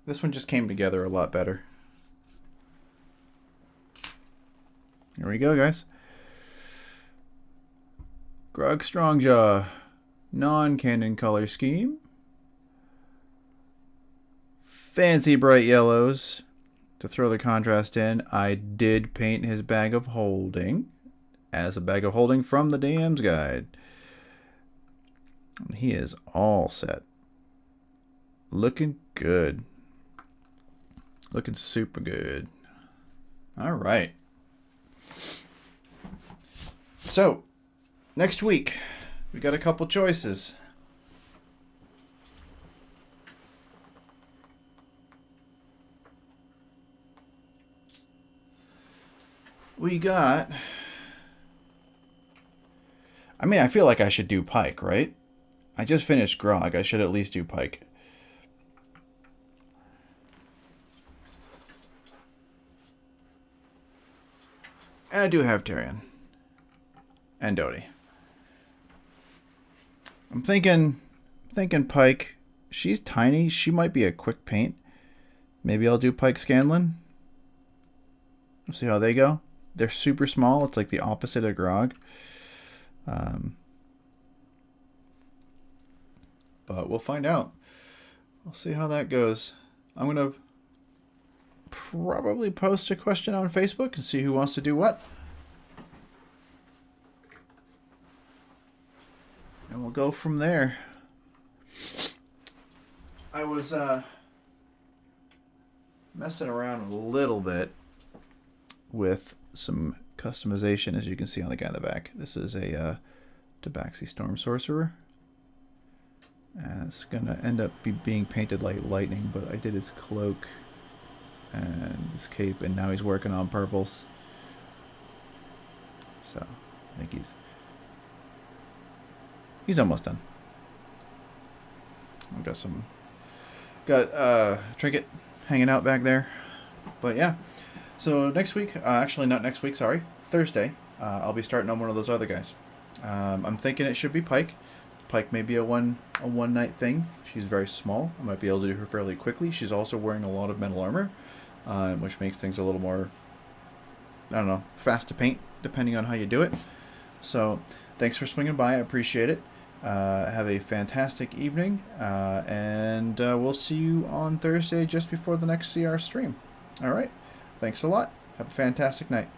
this one just came together a lot better. Here we go, guys. Grog Strongjaw, non-canon color scheme. Fancy bright yellows to throw the contrast in. I did paint his bag of holding as a bag of holding from the DM's guide. And he is all set. Looking good. Looking super good. All right. So, next week, we got a couple choices. We got... I mean, I feel like I should do Pike, right? I just finished Grog. I should at least do Pike. And I do have Tyrion. And Dodie. I'm thinking Pike. She's tiny. She might be a quick paint. Maybe I'll do Pike Scanlan. We'll see how they go. They're super small. It's like the opposite of Grog. But we'll find out. We'll see how that goes. I'm going to probably post a question on Facebook and see who wants to do what. And we'll go from there. I was messing around a little bit with some customization, as you can see on the guy in the back. This is a Tabaxi Storm Sorcerer. And it's going to end up being painted like lightning, but I did his cloak and his cape, and now he's working on purples. So, I think he's almost done. I've got Trinket hanging out back there. But yeah. So next week, actually not next week, sorry, Thursday, I'll be starting on one of those other guys. I'm thinking it should be Pike. Pike may be a one night thing. She's very small. I might be able to do her fairly quickly. She's also wearing a lot of metal armor, which makes things a little more, I don't know, fast to paint, depending on how you do it. So thanks for swinging by. I appreciate it. Have a fantastic evening, and we'll see you on Thursday just before the next CR stream. All right. Thanks a lot. Have a fantastic night.